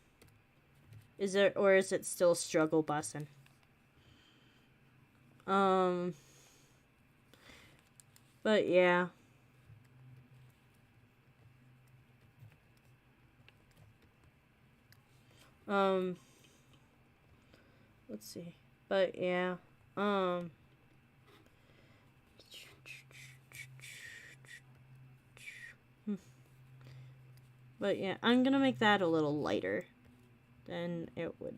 is it still struggle bussin'? Um but yeah. Um let's see. But yeah. Um but yeah, I'm gonna make that a little lighter than it would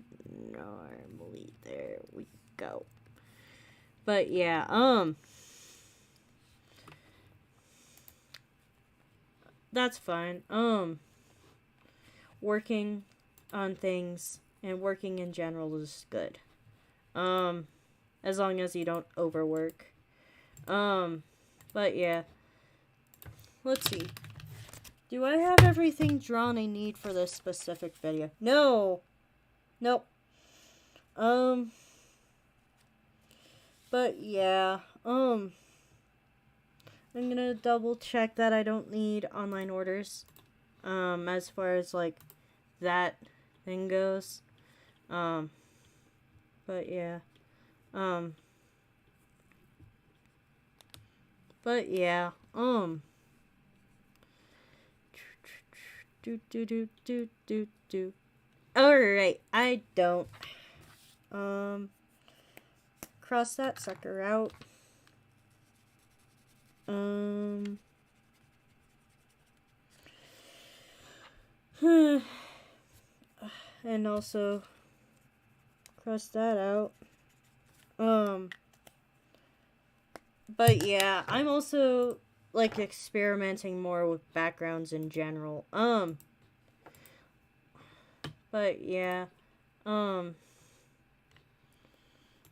normally. There we go. But yeah, that's fine. Working on things and working in general is good. Um, as long as you don't overwork. Um, but yeah. Let's see. Do I have everything drawn I need for this specific video? No. Nope. Um, but yeah. I'm gonna double check that I don't need online orders. As far as like that thing goes. Um, but yeah. Um, but yeah. Do. Alright, I don't. Cross that sucker out. And also cross that out. But yeah, I'm also like experimenting more with backgrounds in general. But yeah, I'm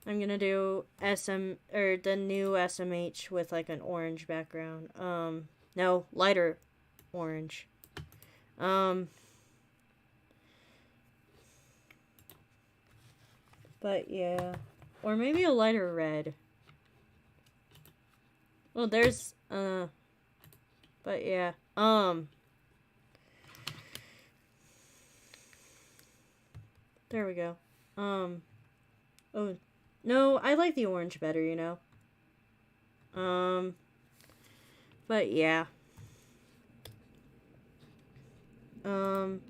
gonna do the new SMH with like an orange background. No, lighter orange. But yeah. Or maybe a lighter red. Well, there's, but yeah. There we go. Oh, no, I like the orange better, you know. But yeah. Um,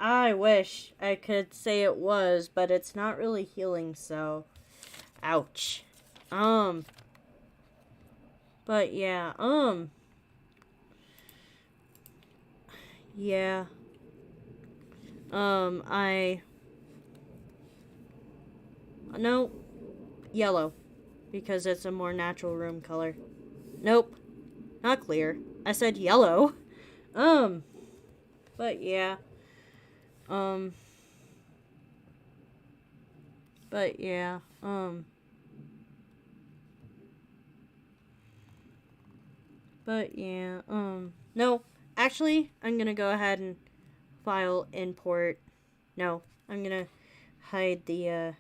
I wish I could say it was, but it's not really healing, so ouch. But yeah, yeah. I no yellow because it's a more natural room color. Nope, not clear. I said yellow. Um, but yeah. Um, but yeah. But yeah. No, actually, I'm gonna go ahead and file import. No, I'm gonna hide the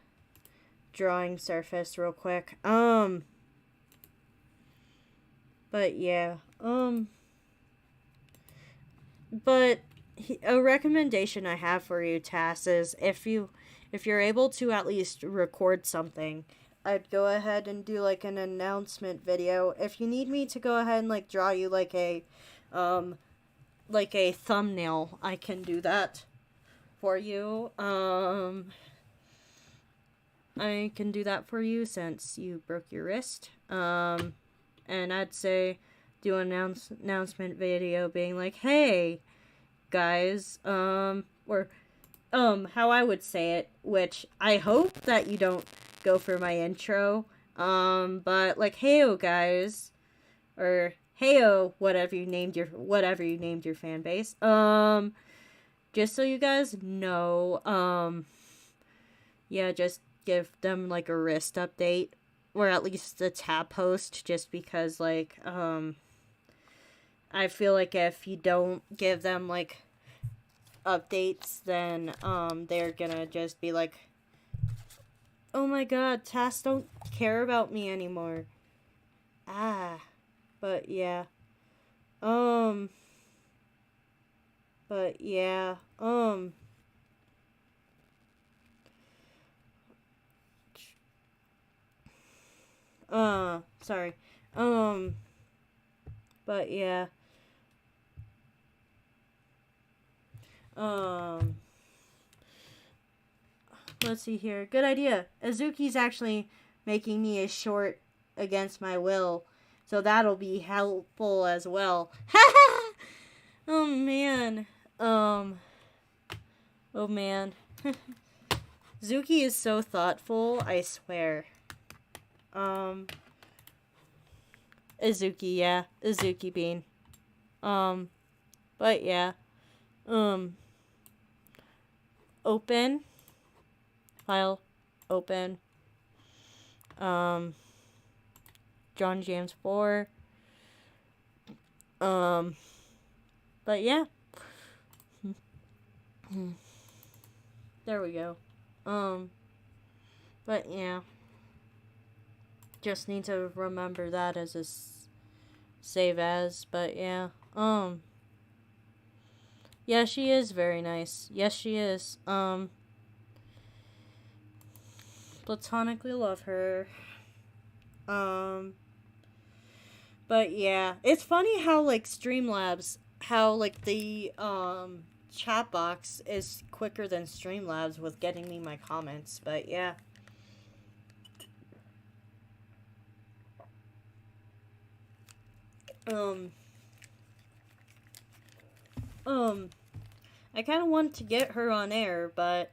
drawing surface real quick. But yeah. But a recommendation I have for you, Tass, is if you're able to at least record something, I'd go ahead and do like an announcement video. If you need me to go ahead and like draw you like a thumbnail, I can do that for you. I can do that for you since you broke your wrist. And I'd say do an announcement video being like, "Hey, guys," or how I would say it, which I hope that you don't go for my intro. But like, "Heyo, guys," or "Heyo," whatever you named your fan base. Just so you guys know, yeah, just give them like a wrist update or at least a tab post just because like I feel like if you don't give them like updates then they're gonna just be like, oh my god, tasks don't care about me anymore. But yeah. Um but yeah. Sorry. Um but yeah. Um let's see here. Good idea. Azuki's actually making me a short against my will. So that'll be helpful as well. Oh man. Oh man. Zuki is so thoughtful, I swear. Azuki, yeah. Azuki Bean. But yeah. Open. File. Open. John James 4. But yeah. There we go. But yeah. Just need to remember that as a save as, but yeah. Yeah, she is very nice. Yes, she is. Platonically love her. But yeah, it's funny how like Streamlabs, how like the chat box is quicker than Streamlabs with getting me my comments. But yeah. I kind of want to get her on air, but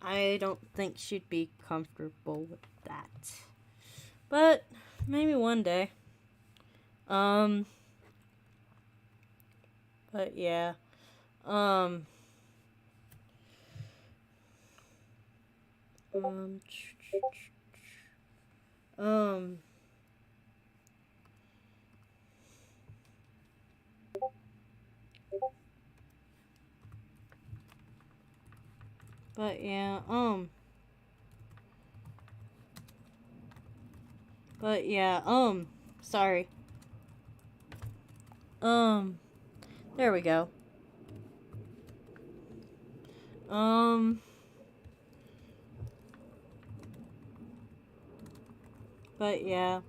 I don't think she'd be comfortable with that. But maybe one day. But yeah. Um, um, um, But yeah, sorry. There we go. Um, but yeah.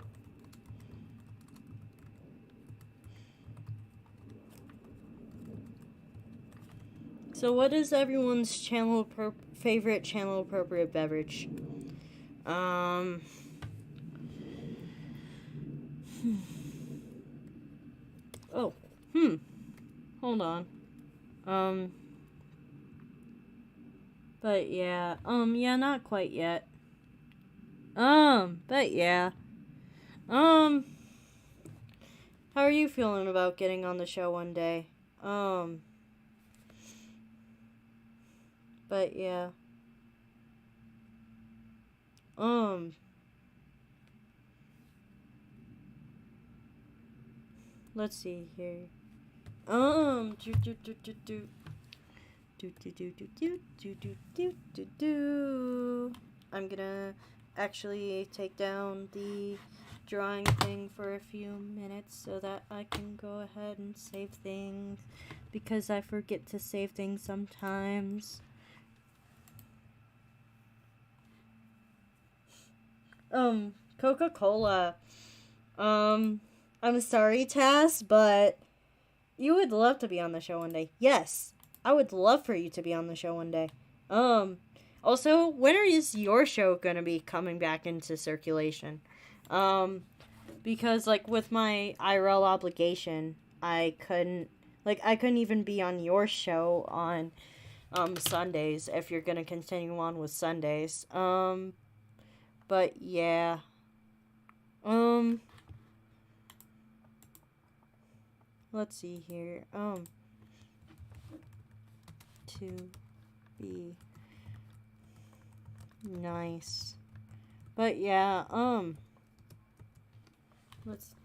So what is everyone's favorite channel appropriate beverage? Um, oh, hold on. Um, but yeah, yeah, not quite yet. But yeah. Um, how are you feeling about getting on the show one day? Um, but yeah. Um, let's see here. Do do do do do. Do do do do do do do do do do. I'm gonna actually take down the drawing thing for a few minutes so that I can go ahead and save things because I forget to save things sometimes. Coca-Cola. I'm sorry, Tass, but you would love to be on the show one day. Yes, I would love for you to be on the show one day. Also, when is your show gonna be coming back into circulation? Because like with my IRL obligation, I couldn't even be on your show on Sundays if you're gonna continue on with Sundays. But yeah. Um, let's see here. To be nice. But yeah, let's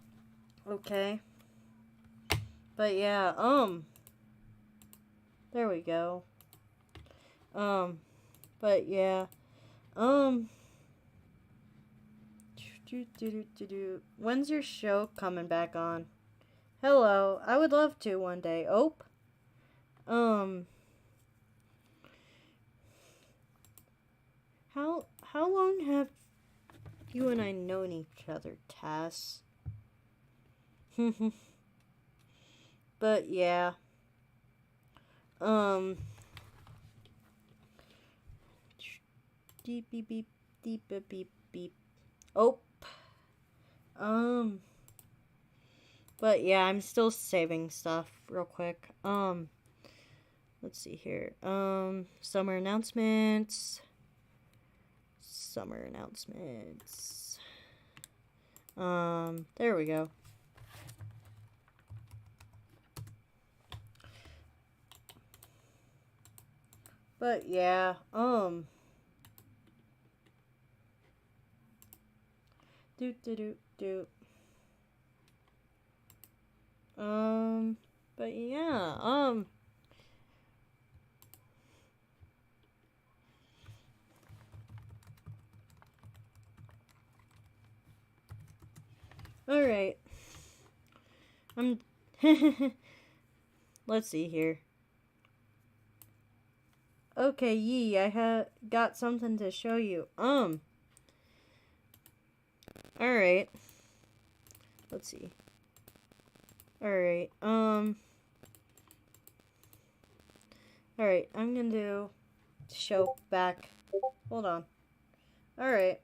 okay. But yeah, there we go. But yeah, um, when's your show coming back on? Hello, I would love to one day. Oh, um, how long have you and I known each other, Tass? But yeah, um, beep beep beep beep beep beep beep. Oh, but yeah, I'm still saving stuff real quick. Let's see here. Summer announcements. Summer announcements. There we go. But yeah, do do do do. But yeah, all right. I'm. Let's see here. Okay, Yee, I got something to show you. All right. Let's see. All right. All right. I'm gonna do show back. Hold on. All right.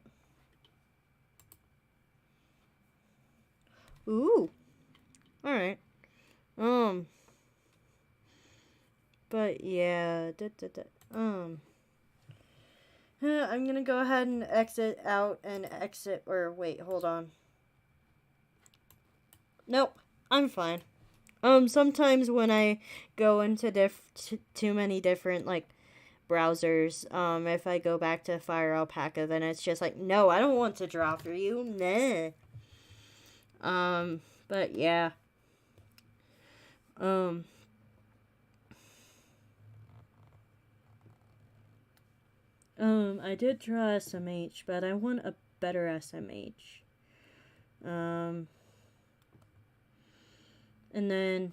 Ooh. All right. Um. But yeah. I'm gonna go ahead and exit out and exit. Or wait. Hold on. Nope. I'm fine. Sometimes when I go into too many different like browsers, if I go back to Fire Alpaca, then it's just like, no, I don't want to draw for you. Nah. But yeah. Um. I did draw SMH, but I want a better SMH. And then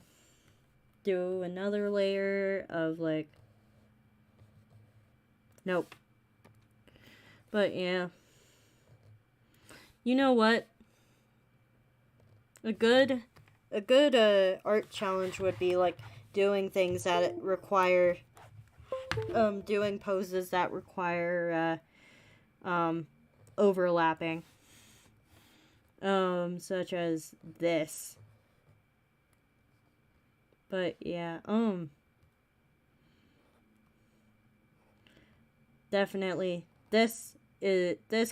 do another layer of like, nope. But yeah. You know what? A good art challenge would be like doing things that require doing poses that require overlapping. Such as this. But yeah, definitely this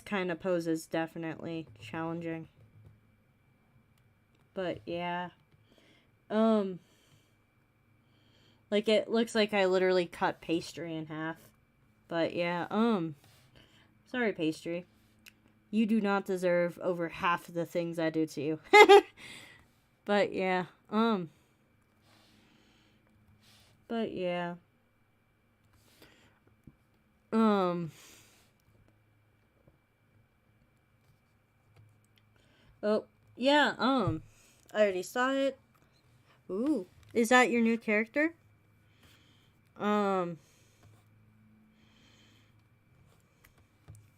kind of pose is definitely challenging. But yeah. Like it looks like I literally cut pastry in half. But yeah, sorry pastry. You do not deserve over half of the things I do to you. But yeah, but yeah. Oh, yeah, I already saw it. Ooh, is that your new character?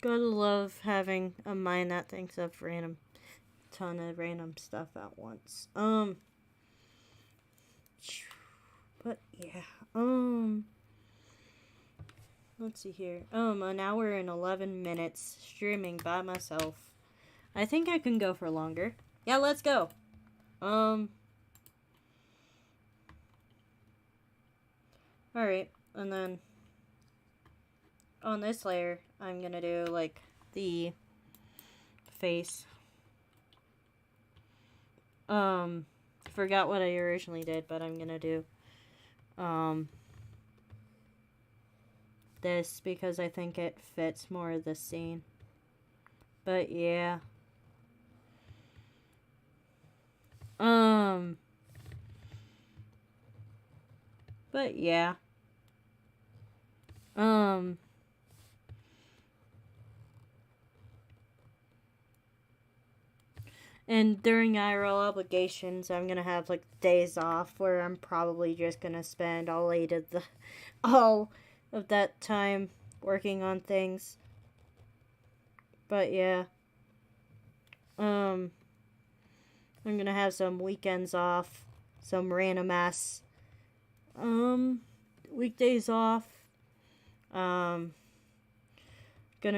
Gotta love having a mind that thinks of ton of random stuff at once. But yeah, let's see here. An hour and 11 minutes streaming by myself. I think I can go for longer. Yeah, let's go. Alright, and then on this layer, I'm gonna do like the face. Forgot what I originally did, but I'm gonna do this because I think it fits more of the scene. But yeah. But yeah. And during IRL obligations, I'm gonna have like days off where I'm probably just gonna spend all of that time working on things. But yeah. I'm gonna have some weekends off, some random ass weekdays off. Gonna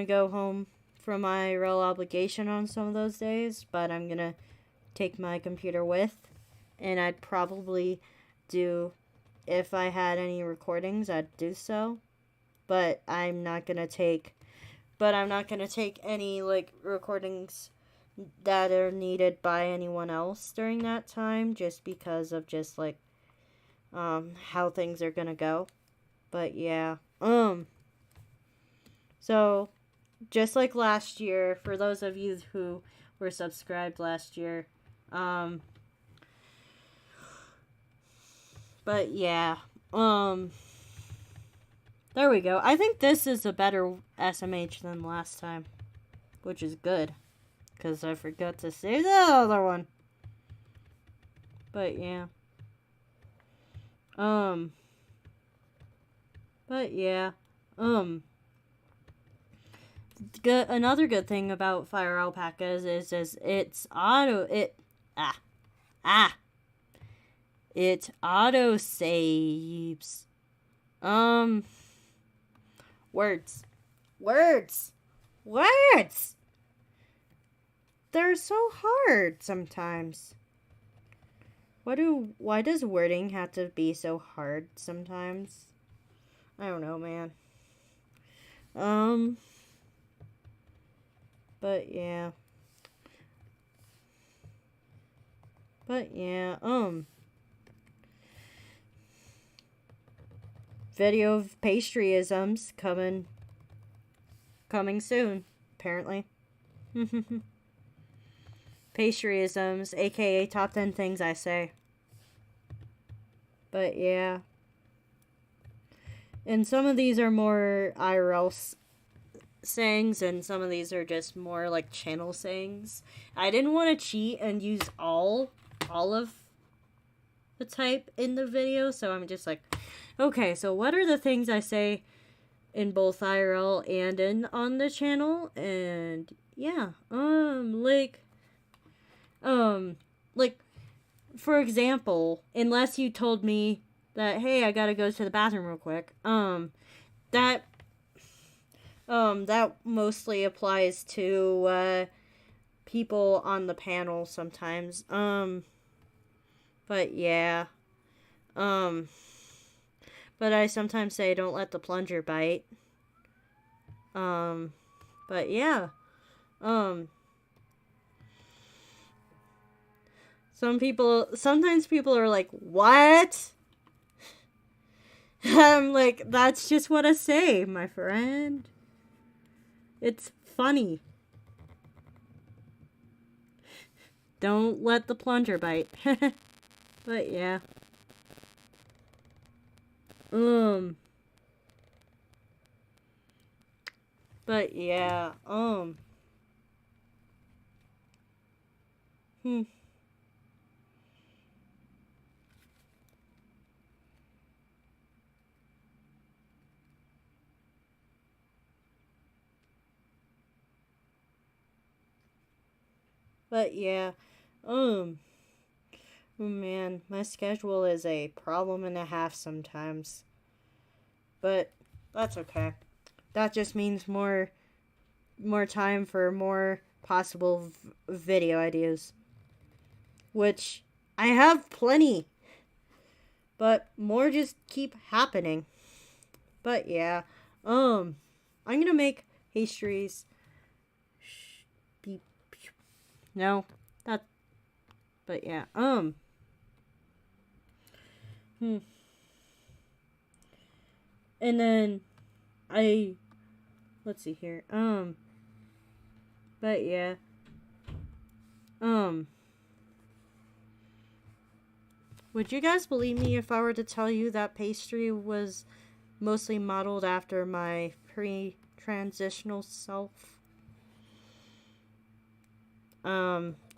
go home from my real obligation on some of those days, but I'm gonna take my computer with, and I'd probably do, if I had any recordings, I'd do so, but I'm not gonna take any like recordings that are needed by anyone else during that time, just because of just like how things are gonna go. But yeah, so just like last year, for those of you who were subscribed last year, but yeah, there we go. I think this is a better SMH than last time, which is good, because I forgot to save the other one. But yeah. But yeah. Another good thing about Fire Alpacas is it auto saves. Words. They're so hard sometimes. Why does wording have to be so hard sometimes? I don't know, man. But yeah. Video of pastryisms coming soon, apparently. Pastryisms, aka top 10 things I say. But yeah. And some of these are more IRL sayings, and some of these are just more like channel sayings. I didn't want to cheat and use all of the type in the video, so I'm just like, okay, so what are the things I say in both IRL and in on the channel? And yeah, like for example, unless you told me that, hey, I gotta go to the bathroom real quick, that that mostly applies to people on the panel sometimes. But yeah. Um, but I sometimes say don't let the plunger bite. Um, but yeah. Um, sometimes people are like, what? I'm like, that's just what I say, my friend. It's funny. Don't let the plunger bite. But yeah. Um. But yeah. Hmm. But yeah. Um. Oh man, my schedule is a problem and a half sometimes. But that's okay. That just means more time for more possible video ideas, which I have plenty, but more just keep happening. But yeah, I'm gonna make pastries. Beep. No, that. But yeah, hmm. And then I let's see here. But yeah, um. Would you guys believe me if I were to tell you that pastry was mostly modeled after my pre-transitional self?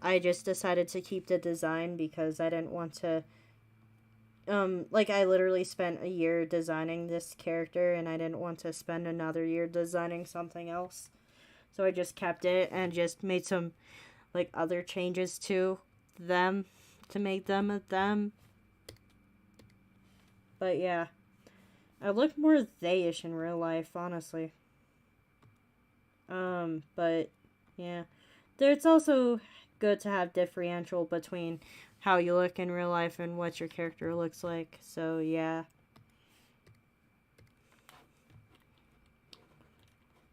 I just decided to keep the design because I didn't want to. Like I literally spent a year designing this character and I didn't want to spend another year designing something else. So I just kept it and just made some, like, other changes to them to make them a them. But yeah, I look more they-ish in real life, honestly. But yeah, it's also good to have differential between how you look in real life and what your character looks like. So yeah.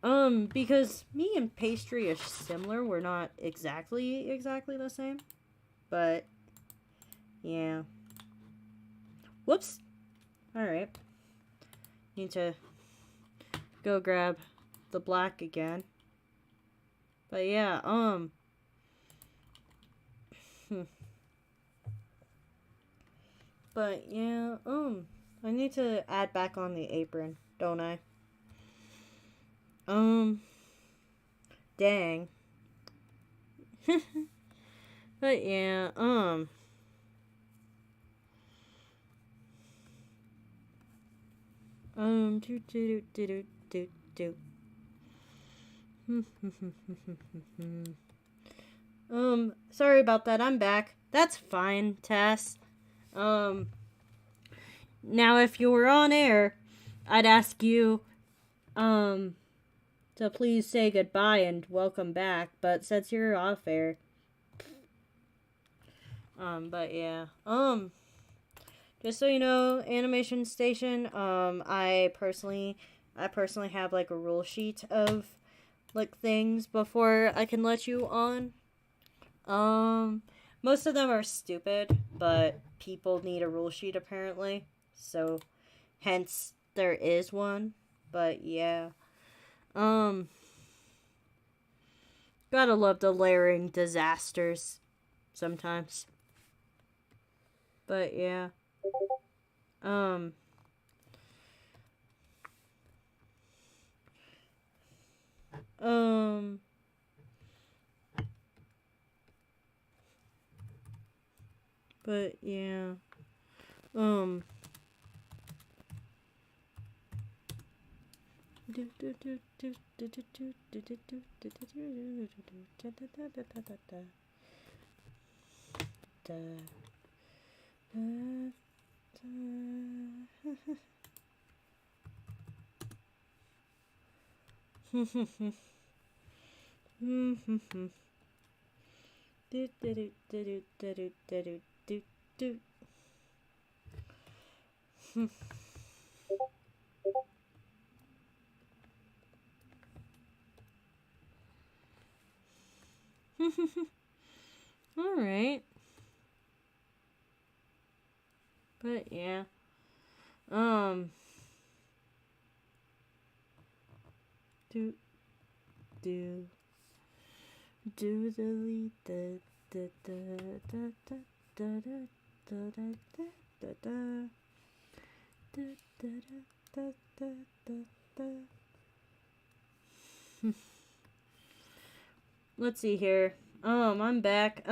Because me and pastry are similar. We're not exactly the same, but yeah. Whoops. All right. Need to go grab the black again. But yeah. But yeah. I need to add back on the apron, don't I? Um. Dang. But yeah. Do do do do do do. Sorry about that. I'm back. That's fine, Tess. Um, now if you were on air, I'd ask you, to please say goodbye and welcome back. But since you're off air, but yeah, just so you know, Animation Station, I personally have like a rule sheet of like things before I can let you on. Most of them are stupid, but people need a rule sheet apparently. So, hence there is one. But yeah. Um, gotta love the layering disasters sometimes. But yeah. Um, But yeah. All right. But yeah. Do do do the lead da da da da da da da da da da da da da da da. Let's see here. I'm back.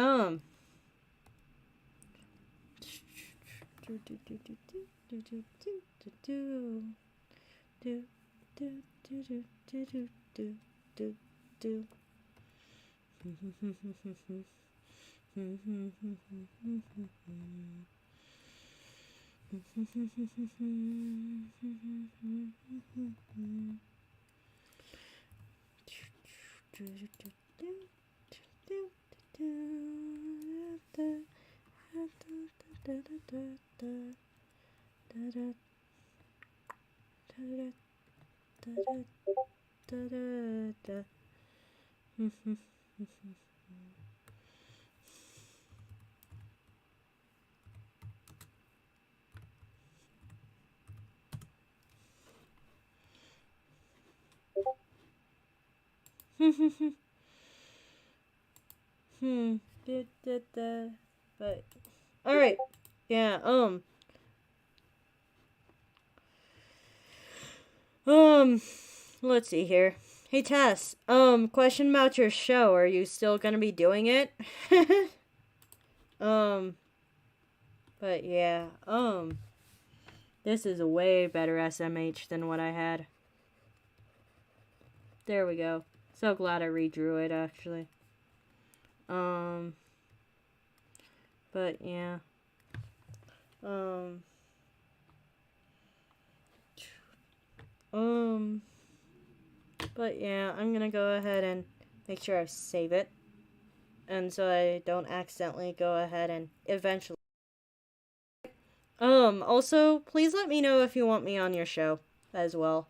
But all right, yeah. Let's see here. Hey Tess. Question about your show. Are you still gonna be doing it? But yeah. This is a way better SMH than what I had. There we go. So glad I redrew it actually. But yeah. But yeah, I'm gonna go ahead and make sure I save it. And so I don't accidentally go ahead and eventually. Also, please let me know if you want me on your show as well.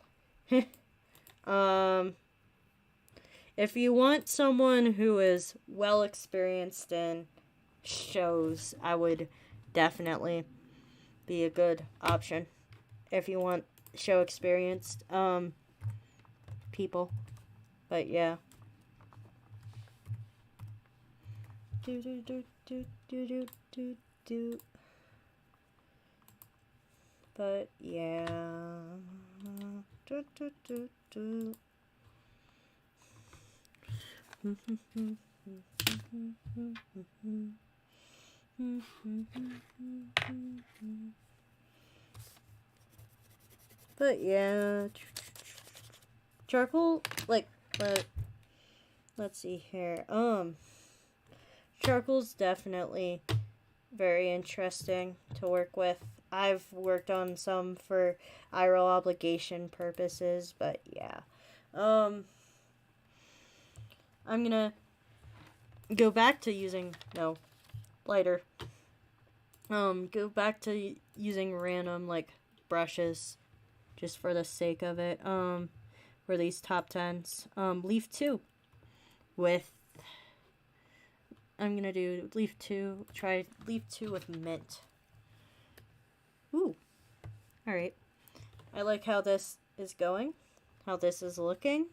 If you want someone who is well experienced in shows, I would definitely be a good option. If you want show experienced people. But yeah. Do do do do do do do do. But yeah. Do do do do. But yeah. Charcoal, like, let's see here. Charcoal's definitely very interesting to work with. I've worked on some for IRL obligation purposes, but yeah. I'm gonna go back to using, no, lighter. Go back to using random, like, brushes, just for the sake of it, for these top 10s. Leaf 2 with, I'm gonna do Leaf 2, try Leaf 2 with mint. Ooh, alright. I like how this is going, how this is looking.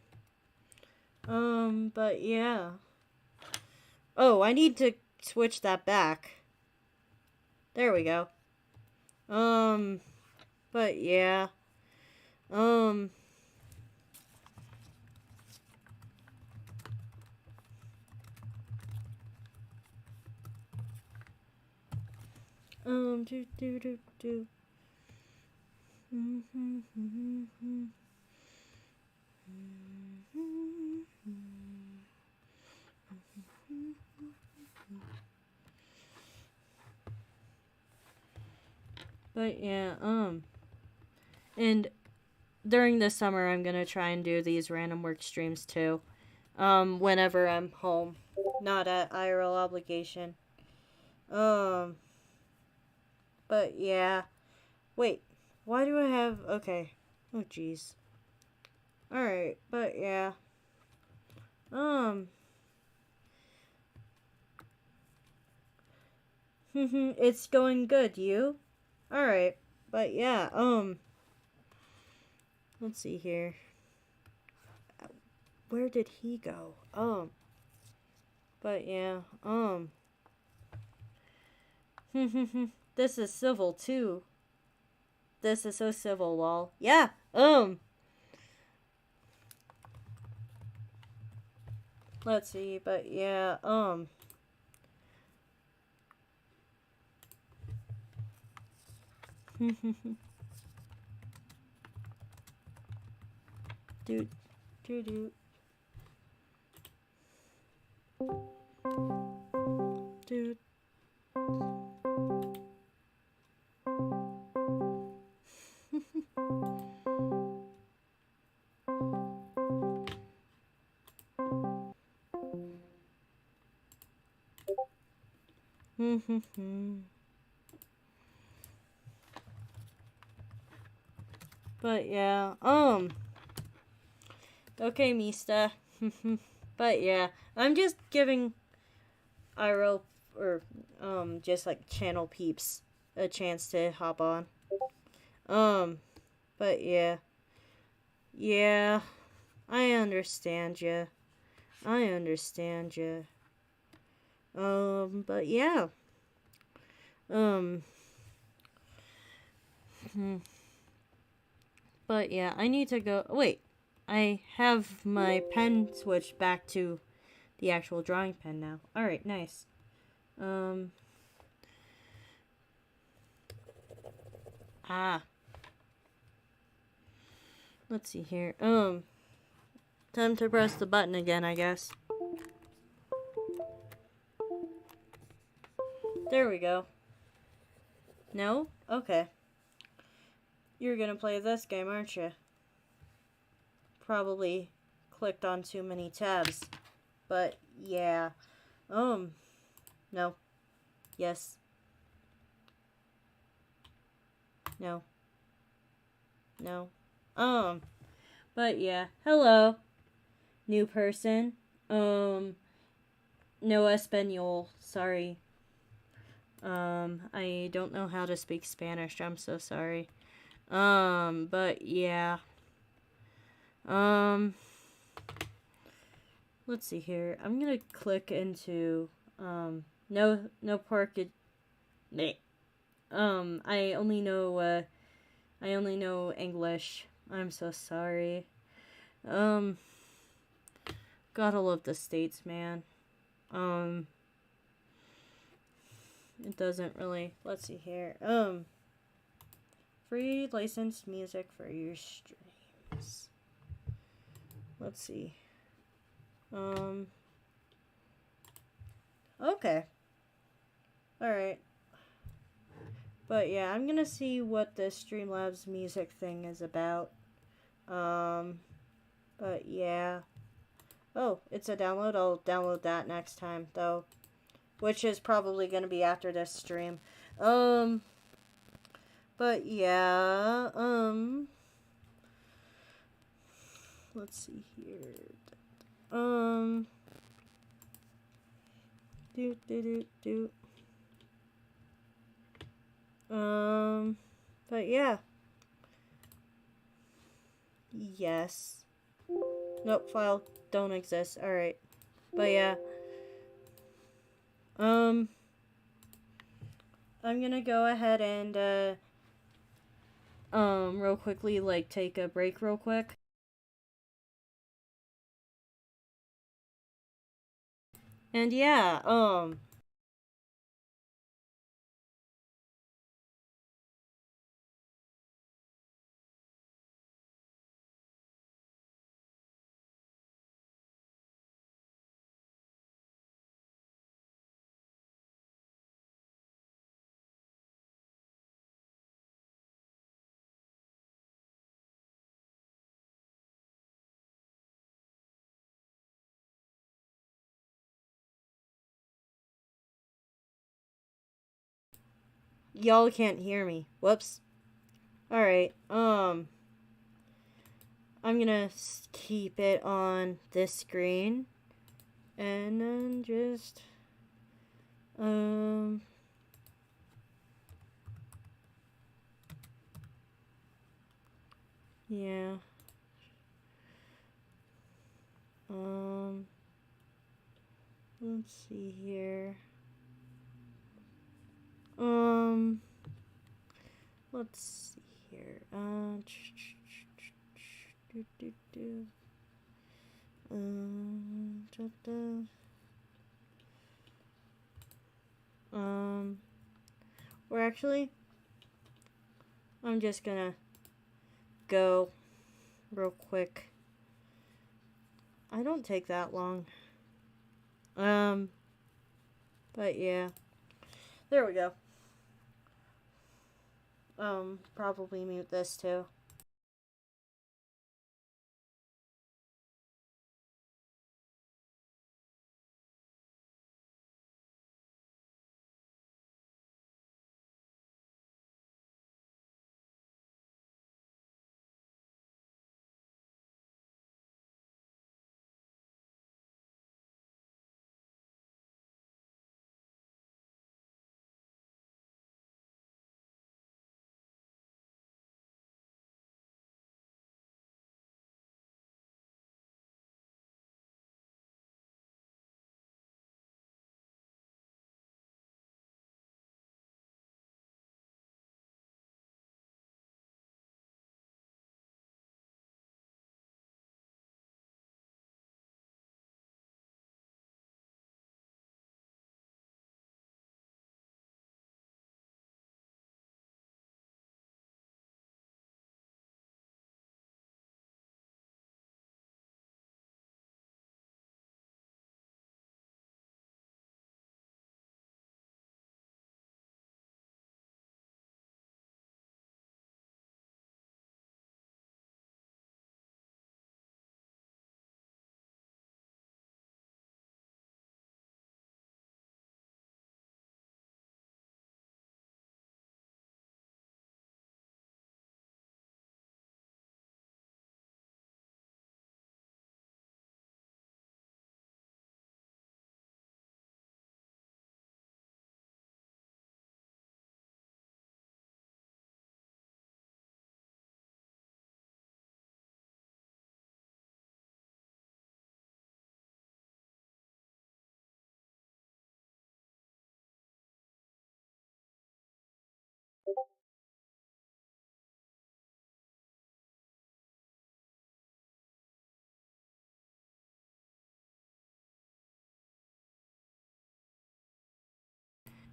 But yeah. Oh, I need to switch that back. There we go. But yeah. Do do do do. But yeah, and during the summer, I'm gonna try and do these random work streams too. Whenever I'm home, not at IRL obligation. Um, but yeah. Wait, why do I have? Okay. Oh jeez. All right, but yeah. Um. It's going good. You? All right, but yeah. Let's see here. Where did he go? But yeah. This is civil too. This is so civil, lol. Yeah. Let's see, but yeah. Dude. Dude. Dude. But yeah. Okay, Mista. But yeah, I'm just giving IRL or just like channel peeps a chance to hop on. Um, but yeah. Yeah, I understand you. I understand you. But yeah. Um, but yeah, I need to go. Wait, I have my pen switched back to the actual drawing pen now. All right, nice. Um, ah, let's see here. Time to press the button again, I guess. There we go. No? Okay. You're gonna play this game, aren't you? Probably clicked on too many tabs. But yeah. No. Yes. No. No. But yeah. Hello, new person. No Espanol. Sorry. I don't know how to speak Spanish. I'm so sorry. But yeah. Um, let's see here. I'm gonna click into, no pork. I only know English. I'm so sorry. Um, gotta love the States, man. Um, it doesn't really. Let's see here. Free licensed music for your streams. Let's see. Okay. Alright. But yeah, I'm gonna see what the Streamlabs music thing is about. But yeah. Oh, it's a download. I'll download that next time, though. Which is probably gonna be after this stream. But yeah. Let's see here. Do do do do. But yeah. Yes. Nope, file don't exist. Alright. But yeah. I'm gonna go ahead and, real quickly, like, take a break real quick. And yeah, y'all can't hear me. Whoops. Alright, I'm gonna keep it on this screen. And then just, yeah. Let's see here. Let's see here. Da, da. Or actually, I'm just gonna go real quick. I don't take that long. But yeah. There we go. Probably mute this too.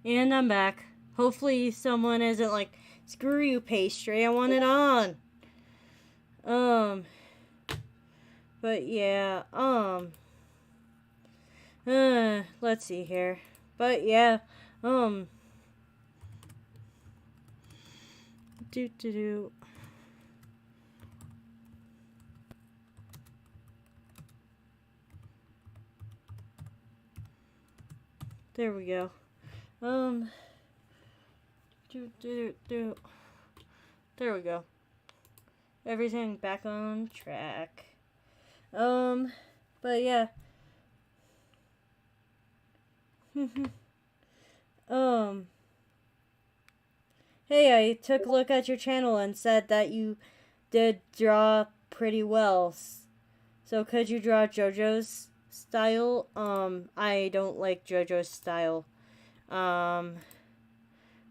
And I'm back. Hopefully someone isn't like, screw you, pastry, I want it on. But yeah, let's see here. But yeah, do do do. There we go. Do do do. There we go. Everything back on track. But yeah. um, hey, I took a look at your channel and said that you did draw pretty well. So could you draw JoJo's style? I don't like JoJo's style.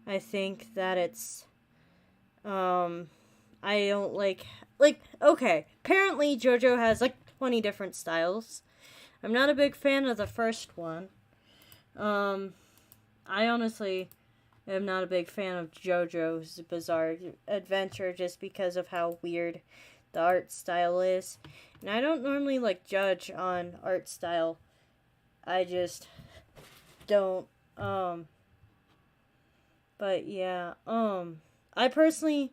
I think that it's, I don't like, okay, apparently JoJo has like 20 different styles. I'm not a big fan of the first one. I honestly am not a big fan of JoJo's Bizarre Adventure just because of how weird the art style is. And I don't normally like judge on art style. I just don't. But yeah, I personally,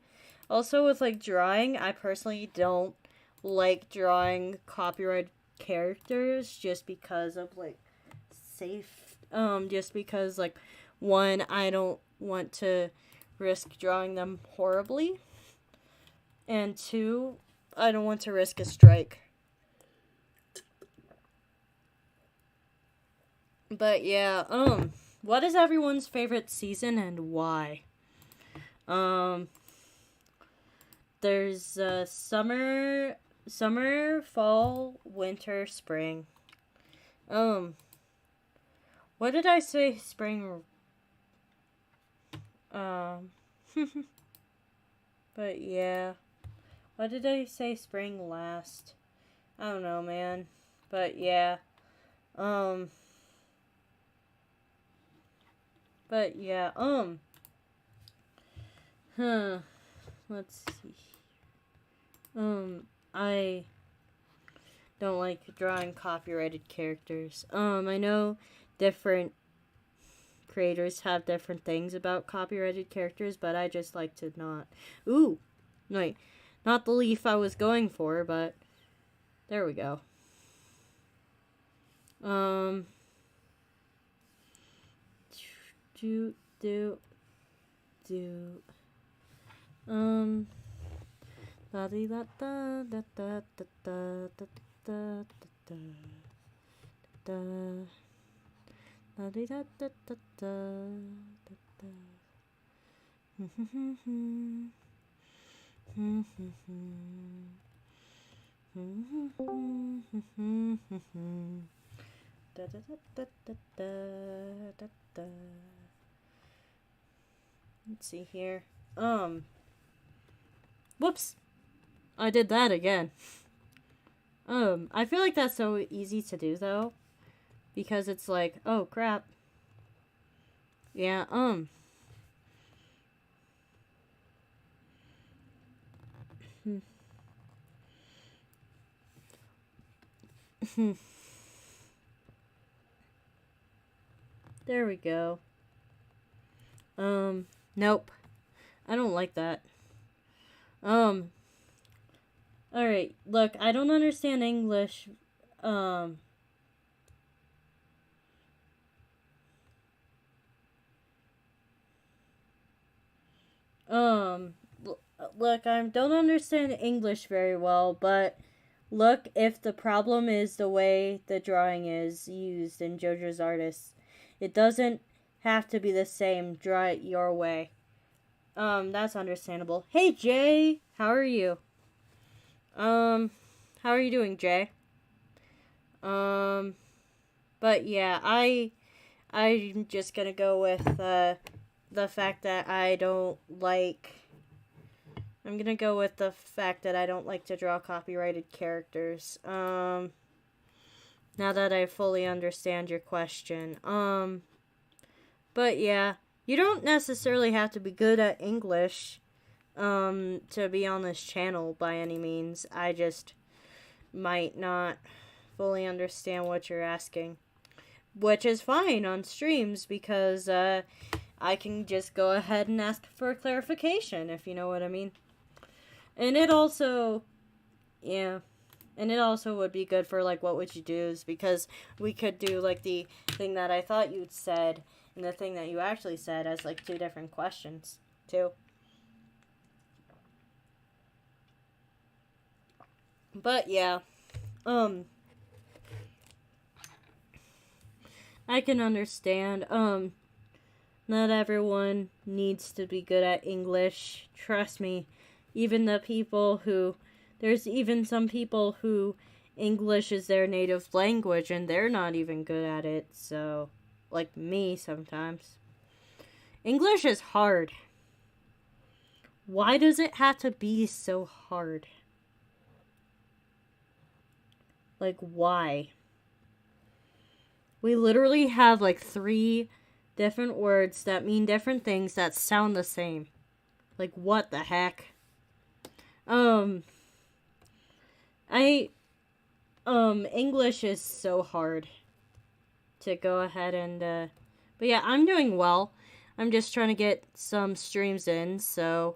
also with like drawing, I personally don't like drawing copyright characters just because of like safe, just because like one, I don't want to risk drawing them horribly. And 2, I don't want to risk a strike. But yeah, what is everyone's favorite season and why? There's summer, fall, winter, spring. What did I say? Spring. But yeah, what did I say? Spring last. I don't know, man. But yeah, But yeah, let's see. I don't like drawing copyrighted characters. I know different creators have different things about copyrighted characters, but I just like to not. Ooh, wait, not the leaf I was going for, but there we go. La di da da da da da da da da da da. La di da da da da da da. Da da da da da da da. Let's see here. Whoops. I did that again. I feel like that's so easy to do though, because it's like, oh crap. Yeah, There we go. Nope. I don't like that. Alright, look, I don't understand English. Look, I don't understand English very well, but look, if the problem is the way the drawing is used in JoJo's Artists, it doesn't have to be the same. Draw it your way. That's understandable. Hey, Jay, how are you? How are you doing, Jay? But yeah, I'm just gonna go with the fact that I don't like. I'm gonna go with the fact that I don't like to draw copyrighted characters. Now that I fully understand your question. But yeah, you don't necessarily have to be good at English, to be on this channel by any means. I just might not fully understand what you're asking. Which is fine on streams because, I can just go ahead and ask for clarification, if you know what I mean. And it also, yeah, and it also would be good for, like, what would you do, because we could do, like, the thing that I thought you'd said and the thing that you actually said as, like, 2 different questions, too. But, yeah, I can understand, not everyone needs to be good at English. Trust me. Even the people who... There's even some people who English is their native language and they're not even good at it. So, like me sometimes. English is hard. Why does it have to be so hard? Like, why? We literally have, like, 3 different words that mean different things that sound the same. Like, what the heck? English is so hard to go ahead and, but yeah, I'm doing well. I'm just trying to get some streams in so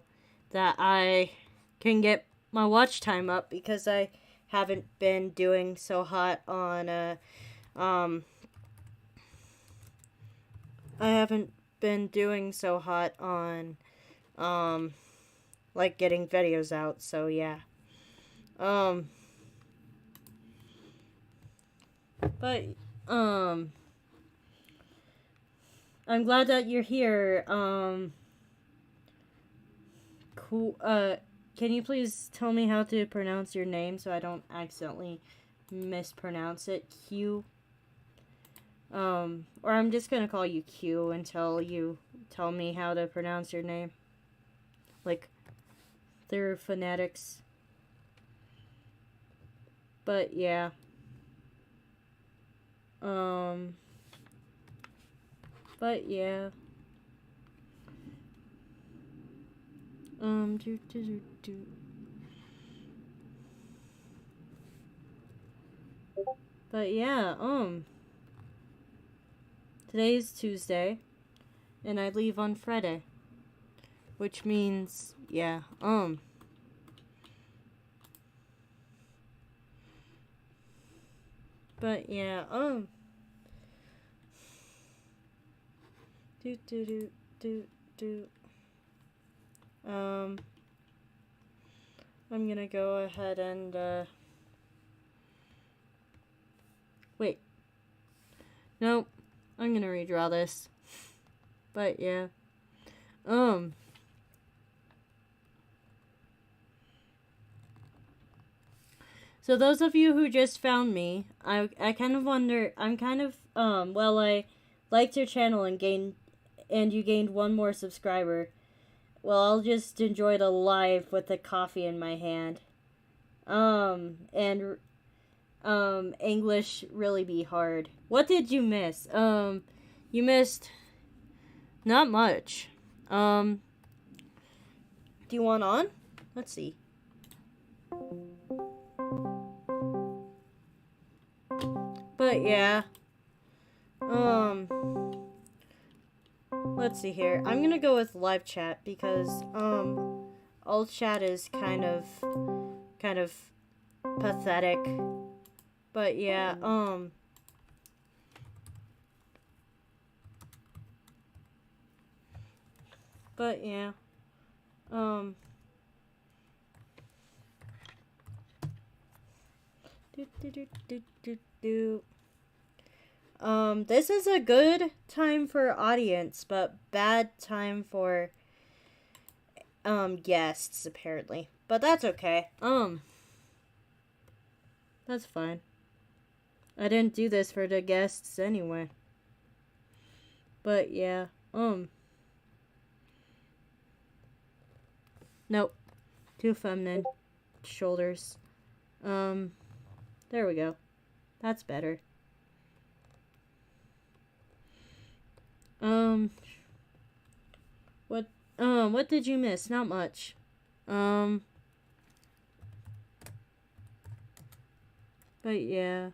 that I can get my watch time up because I haven't been doing so hot on, I haven't been doing so hot on like getting videos out. So yeah. But I'm glad that you're here. Cool. Can you please tell me how to pronounce your name so I don't accidentally mispronounce it? Q. Or I'm just gonna call you Q until you tell me how to pronounce your name. Like, through phonetics. But yeah. But yeah. Do. But yeah, today's Tuesday, and I leave on Friday. Which means, yeah, but yeah, do, do, do, do, do, I'm gonna go ahead and, wait, nope, I'm gonna redraw this, but yeah, so those of you who just found me, I kind of wonder, I'm kind of, well, I liked your channel and you gained one more subscriber. Well, I'll just enjoy the live with the coffee in my hand. And English really be hard. What did you miss? You missed not much. Do you want on? Let's see. But yeah. Let's see here. I'm gonna go with live chat because, alt chat is kind of pathetic. But yeah, but yeah, this is a good time for audience, but bad time for, guests, apparently. But that's okay. That's fine. I didn't do this for the guests anyway. But yeah, nope. Too feminine. Shoulders. There we go. That's better. What did you miss? Not much. But yeah.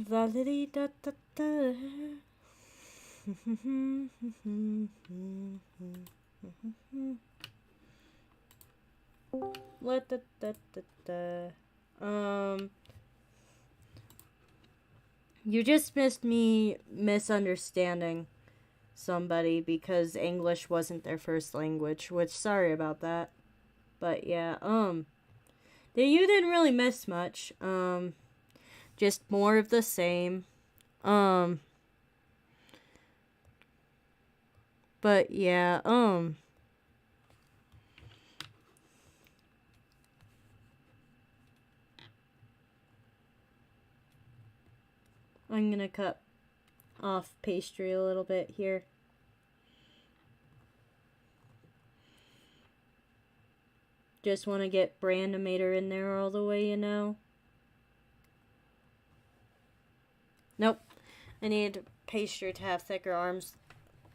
La da da da da. Let da da da da. You just missed me misunderstanding somebody because English wasn't their first language, which sorry about that. But yeah, you didn't really miss much. Just more of the same. But yeah, I'm gonna cut off pastry a little bit here. Just want to get Brandometer in there all the way, you know. Nope. I need pastry to have thicker arms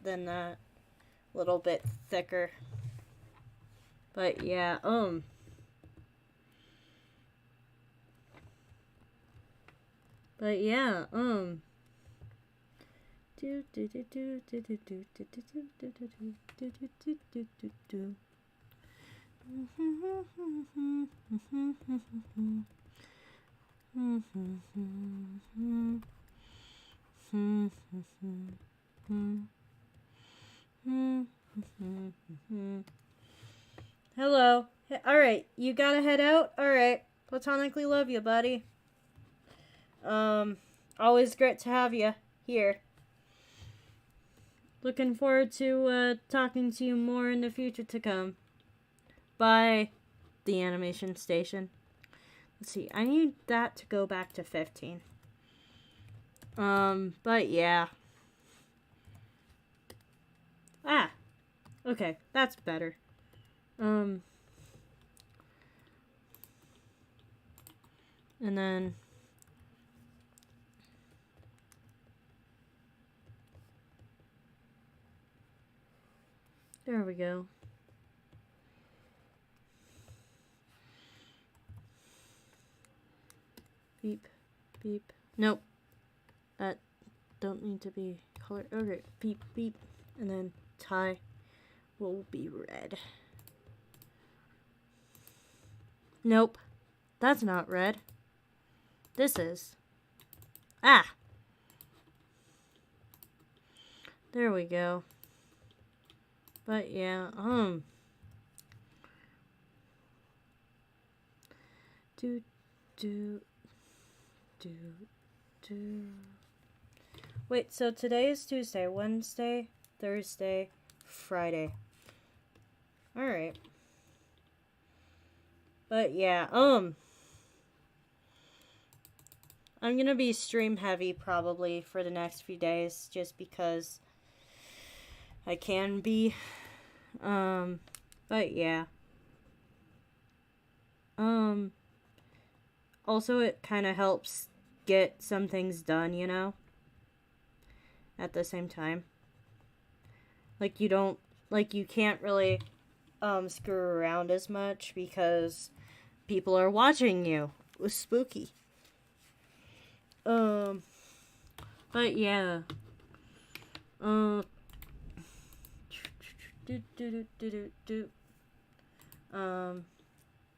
than that. A little bit thicker. But yeah, But yeah, do do do do do do do do do do do do do do do do. you gotta head out? Alright. Platonically love you, buddy. Always great to have you here. Looking forward to talking to you more in the future to come. Bye, the animation station. Let's see, I need that to go back to 15. But yeah. Ah, okay, that's better. And then there we go. Beep, beep. Nope. That don't need to be colored. Okay, beep, beep. And then tie will be red. Nope. That's not red. This is. Ah! There we go. But yeah, do, do, do, do. Wait, so today is Tuesday, Wednesday, Thursday, Friday. Alright. But yeah, I'm gonna be stream heavy probably for the next few days just because I can be. But yeah. Also it kind of helps get some things done, you know? At the same time. Like you can't really screw around as much because people are watching you. It was spooky. But yeah.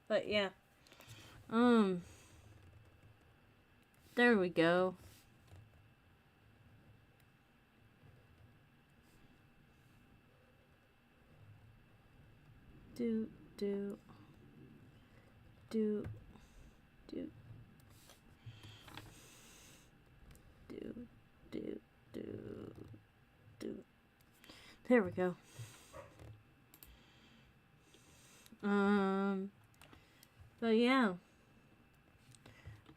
But yeah. There we go. Do, do, do, do, do, do, do, do. There we go. But yeah.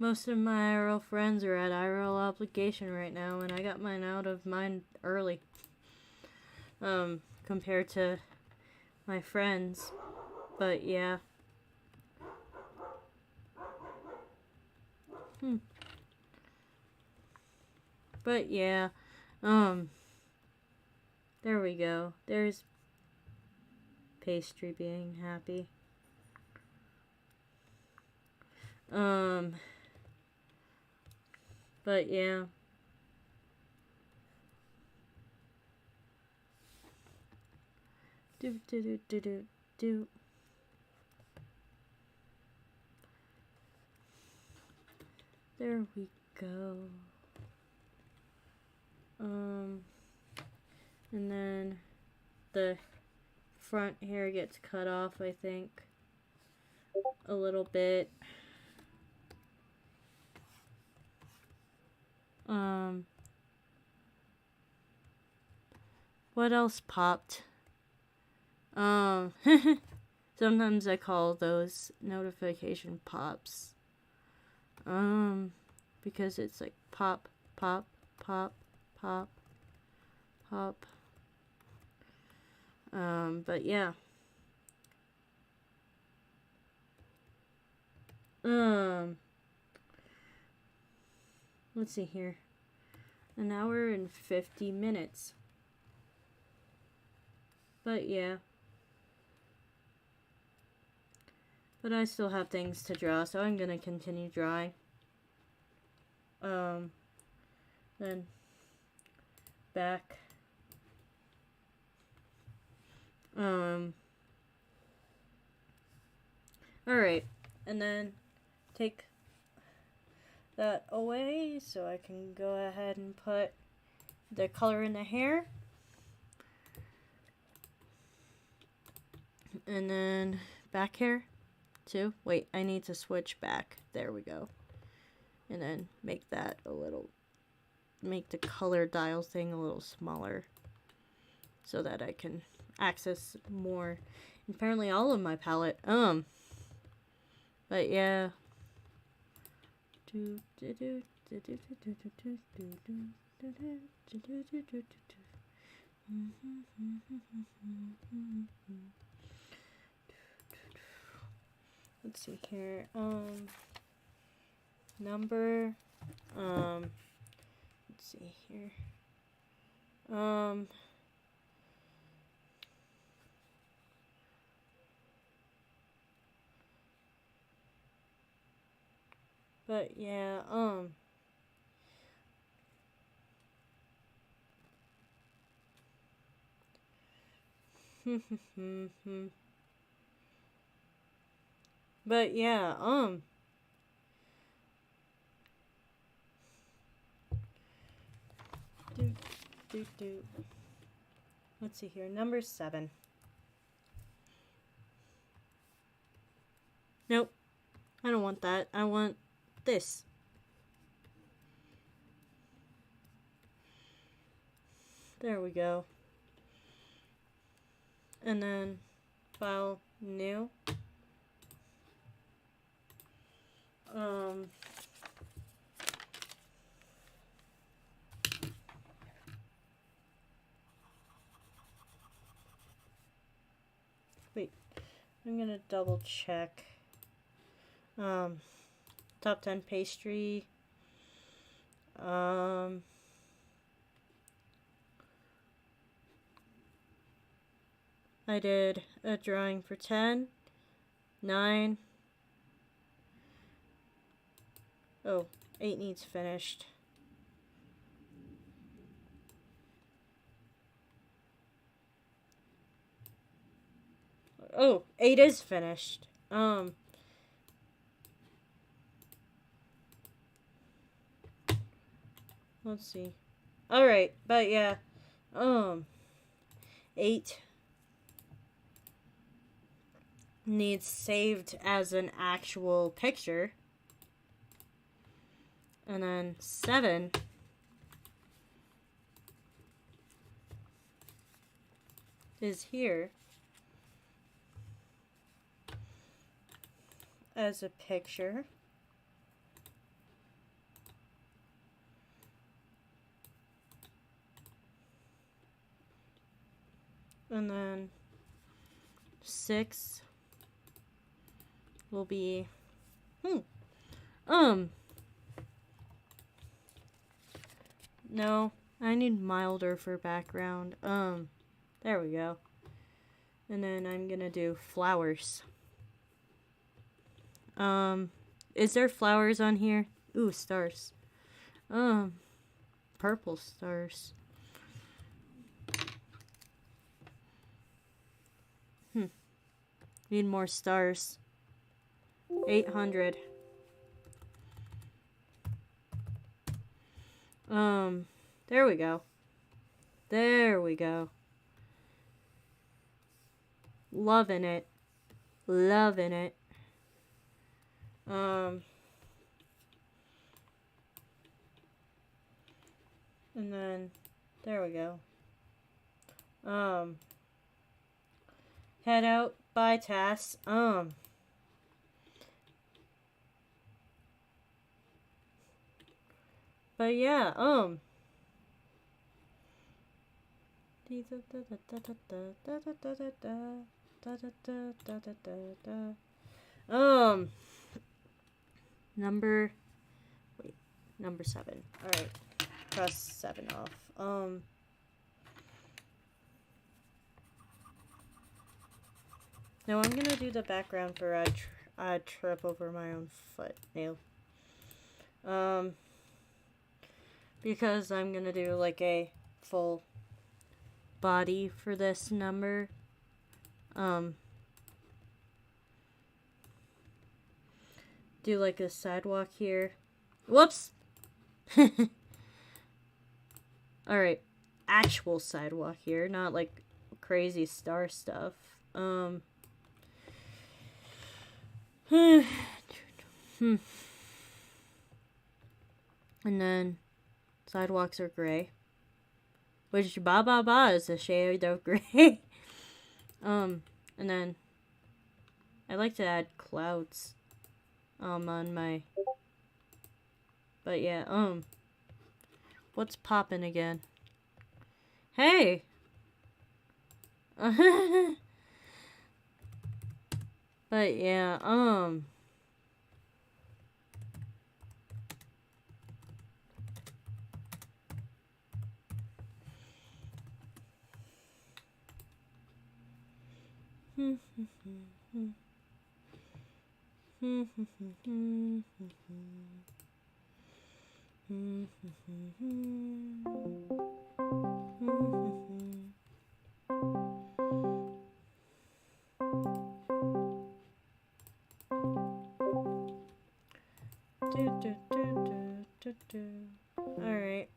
Most of my IRL friends are at IRL obligation right now, and I got mine out of mine early. Compared to my friends. But yeah. But yeah. There we go. There's Pastry being happy. But yeah. Do, do, do, do, do, do. There we go. And then the front hair gets cut off, I think. A little bit. What else popped? Sometimes I call those notification pops. Because it's like pop, pop, pop, pop, pop. But yeah. Let's see here. An hour and 50 minutes. But yeah. But I still have things to draw, so I'm gonna continue drawing. Then back. Alright. And then take that away so I can go ahead and put the color in the hair. And then back hair. 2. Wait, I need to switch back. There we go. And then make that a little, make the color dial thing a little smaller so that I can access more. Apparently all of my palette. But yeah. Let's see here. Number. Let's see here. But yeah, but yeah, let's see here. Number 7. Nope. I don't want that. I want this. There we go. And then file new. Wait, I'm gonna double check. Top 10 pastry. I did a drawing for 10, 9. Oh, 8 needs finished. Oh, 8 is finished. Let's see. Alright, but yeah. 8 needs saved as an actual picture. And then 7 is here as a picture. And then 6 will be no, I need milder for background. There we go. And then I'm gonna do flowers. Is there flowers on here? Ooh, stars. Purple stars. Need more stars. 800. There we go. There we go. Loving it. Loving it. And then there we go. Head out by Tass. But yeah, number 7. All right, cross 7 off. Now I'm gonna do the background for I trip over my own foot nail. Because I'm gonna do like a full body for this number. Do like a sidewalk here. Whoops! Alright. Actual sidewalk here, not like crazy star stuff. And then sidewalks are gray. Which ba is a shade of gray. And then I like to add clouds on my, but yeah, what's poppin' again? Hey. But yeah, Alright.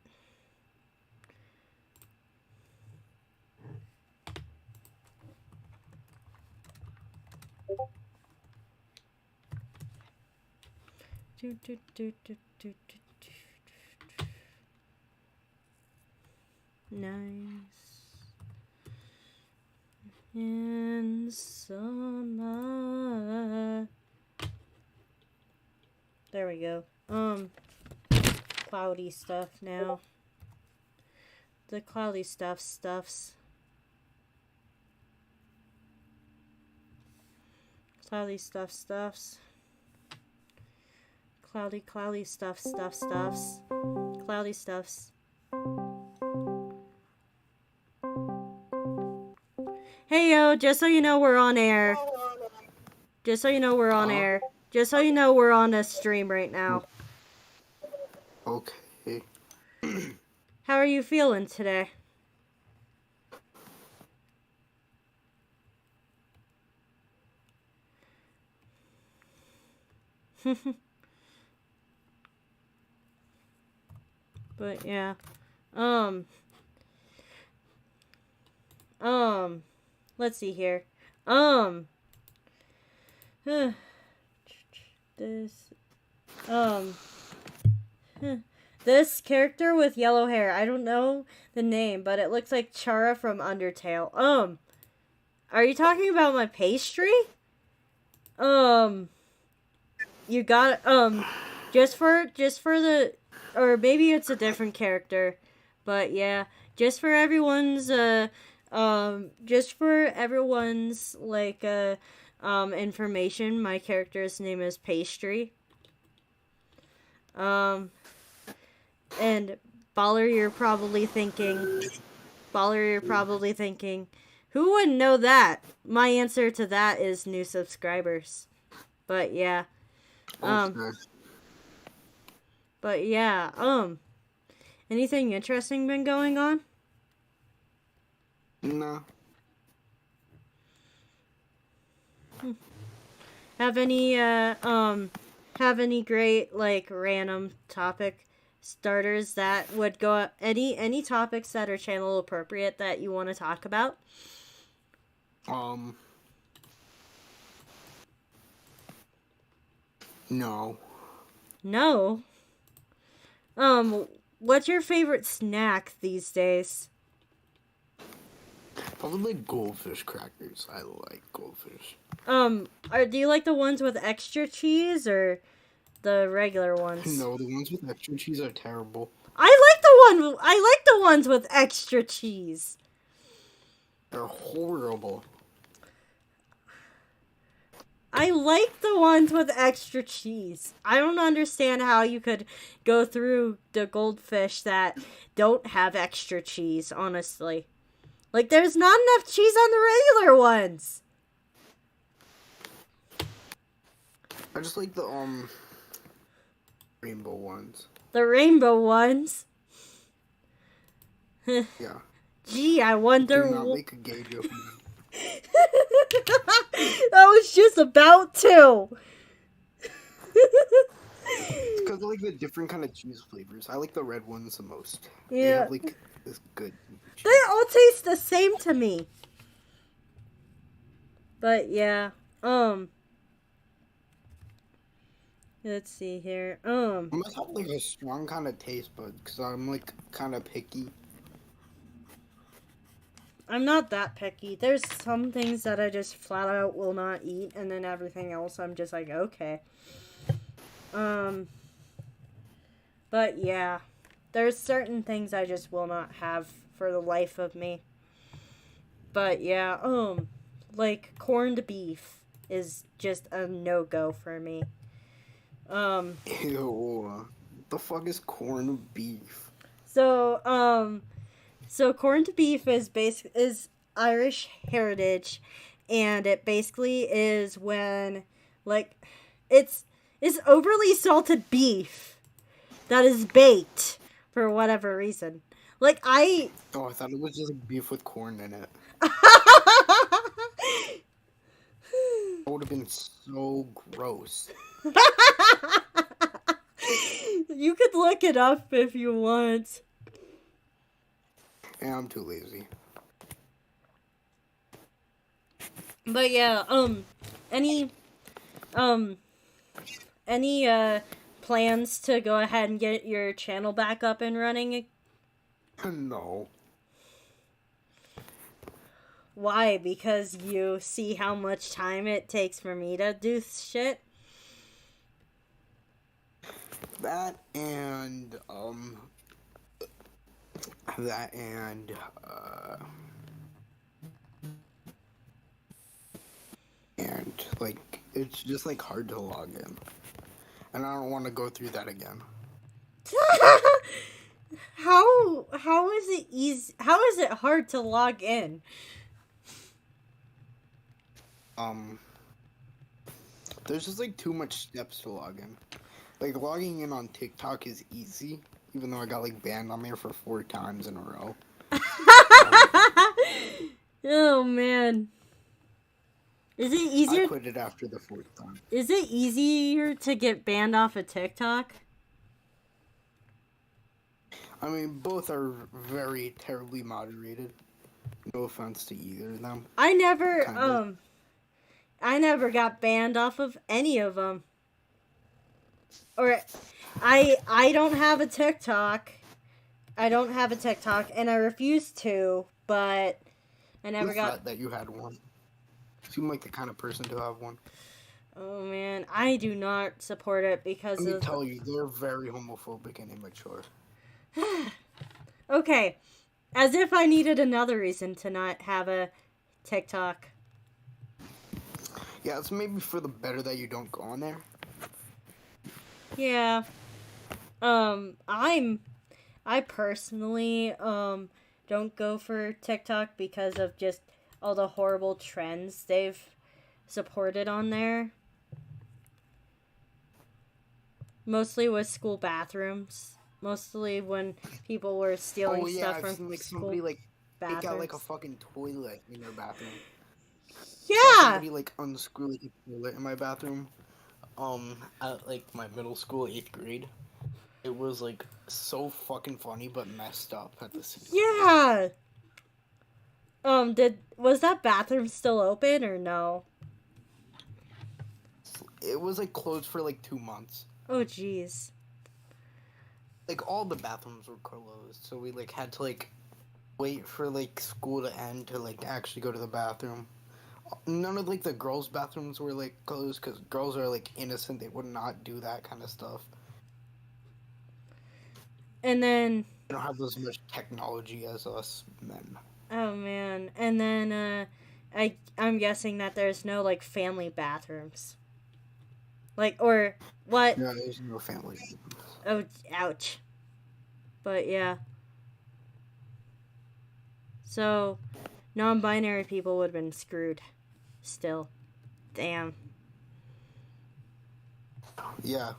Nice. And summer. There we go. Cloudy stuff now. The cloudy stuffs. Cloudy stuffs. Cloudy stuffs. Cloudy stuffs. Hey yo, just so you know we're on air. Just so you know we're on air. Just so you know we're on a stream right now. Okay. How are you feeling today? But yeah. Let's see here. This this character with yellow hair. I don't know the name, but it looks like Chara from Undertale. Are you talking about my pastry? You got just for the, or maybe it's a different character. But yeah, just for everyone's like information, my character's name is Pastry. And Baller, you're probably thinking, who wouldn't know that? My answer to that is new subscribers. But yeah. Okay. But yeah, anything interesting been going on? No. Have any great like random topic starters that would go any topics that are channel appropriate that you want to talk about? No. No. What's your favorite snack these days? Probably goldfish crackers. I like goldfish. Do you like the ones with extra cheese or the regular ones? No, the ones with extra cheese are terrible. I like the ones with extra cheese. They're horrible. I like the ones with extra cheese. I don't understand how you could go through the goldfish that don't have extra cheese, honestly. Like, there's not enough cheese on the regular ones. I just like the rainbow ones. The rainbow ones? Yeah. Gee, I wonder... Do not make a gay joke. I was just about to. It's because I like the different kind of cheese flavors. I like the red ones the most. Yeah. They have like this good cheese. They all taste the same to me. But yeah, Let's see here. I must have like a strong kind of taste bud because I'm like kind of picky. I'm not that picky. There's some things that I just flat out will not eat, and then everything else I'm just like, okay. But yeah, there's certain things I just will not have for the life of me. But yeah, like corned beef is just a no-go for me. Ew. The fuck is corned beef? So corned beef is Irish heritage, and it basically is when like it's overly salted beef that is baked for whatever reason. Like I Oh, I thought it was just like beef with corn in it. That would have been so gross. You could look it up if you want. Yeah, I'm too lazy. But yeah, any um any plans to go ahead and get your channel back up and running? No. Why? Because you see how much time it takes for me to do shit? That and that and and like it's just like hard to log in. And I don't want to go through that again. How is it easy? How is it hard to log in? There's just like too much steps to log in. Like logging in on TikTok is easy, even though I got like banned on there for 4 times in a row. Oh man. Is it I easier? quit it after the 4th time. Is it easier to get banned off of TikTok? I mean, both are very terribly moderated. No offense to either of them. I never Kinda. I never got banned off of any of them. Or I don't have a TikTok. I don't have a TikTok and I refuse to, but I never Who got thought that you had one? Seem like the kind of person to have one. Oh man, I do not support it because Let me of tell you, they're very homophobic and immature. Okay, as if I needed another reason to not have a TikTok. Yeah, it's maybe for the better that you don't go on there. Yeah. I personally don't go for TikTok because of just all the horrible trends they've supported on there. Mostly with school bathrooms. Mostly when people were stealing Oh yeah, stuff I've from seen like school somebody like take bathrooms. out like a fucking toilet in their bathroom. Saw Yeah. somebody like unscrew like a toilet in my bathroom. At like my middle school 8th grade. It was like so fucking funny but messed up at the same time. Yeah. Was that bathroom still open or no? It was like closed for like 2 months. Oh jeez. Like all the bathrooms were closed, so we like had to like wait for like school to end to like actually go to the bathroom. None of like the girls' bathrooms were like closed because girls are like innocent. They would not do that kind of stuff. And then They don't have as much technology as us men. oh man. And then I'm guessing that there's no like family bathrooms. Like or what? No, there's no family. Oh ouch. But yeah. So non-binary people would have been screwed still. Damn. Yeah,